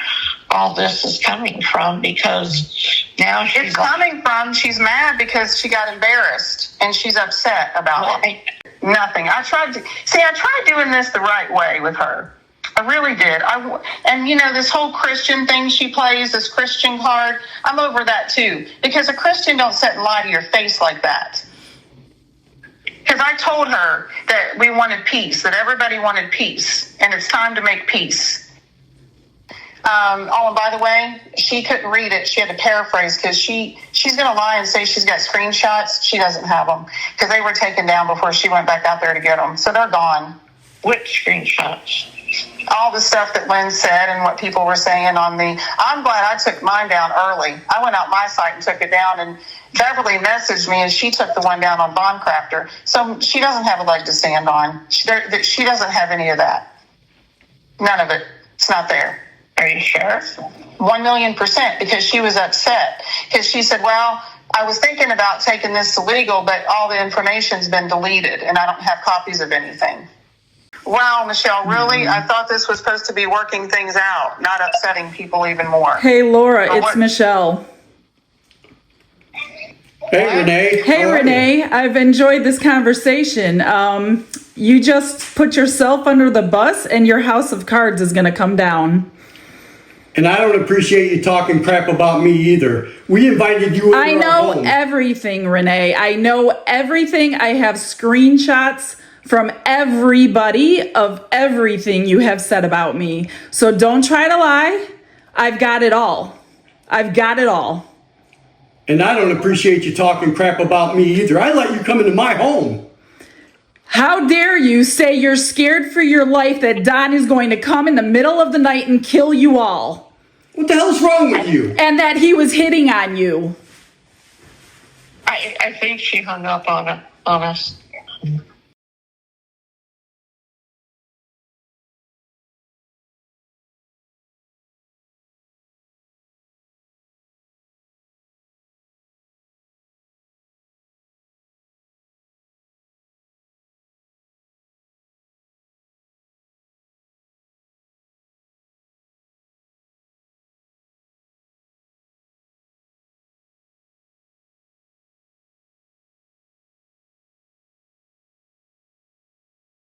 all this is coming from, because now she's mad because she got embarrassed and she's upset about it. Nothing. I tried doing this the right way with her. I really did. And you know, this whole Christian thing she plays, this Christian card, I'm over that too. Because a Christian don't sit and lie to your face like that. Because I told her that we wanted peace, that everybody wanted peace, and it's time to make peace. And by the way, she couldn't read it. She had to paraphrase, because she's going to lie and say she's got screenshots. She doesn't have them, because they were taken down before she went back out there to get them. So they're gone. Which screenshots? All the stuff that Lynn said and what people were saying I'm glad I took mine down early. I went out my site and took it down, and Beverly messaged me and she took the one down on Bondcrafter. So she doesn't have a leg to stand on. She doesn't have any of that. None of it. It's not there. Are you sure? 1,000,000%, because she was upset. Because she said, well, I was thinking about taking this to legal, but all the information's been deleted and I don't have copies of anything. Wow, Michelle, really? I thought this was supposed to be working things out, not upsetting people even more. Hey, Laura, it's Michelle. Hey, Renee. Hey, Renee. I've enjoyed this conversation. You just put yourself under the bus and your house of cards is going to come down. And I don't appreciate you talking crap about me either. We invited you into I know our home. everything, Renee. I know everything. I have screenshots from everybody of everything you have said about me. So don't try to lie. I've got it all. I've got it all. And I don't appreciate you talking crap about me either. I let you come into my home. How dare you say you're scared for your life that Don is going to come in the middle of the night and kill you all? What the hell's wrong with you? And that he was hitting on you. I think she hung up on us.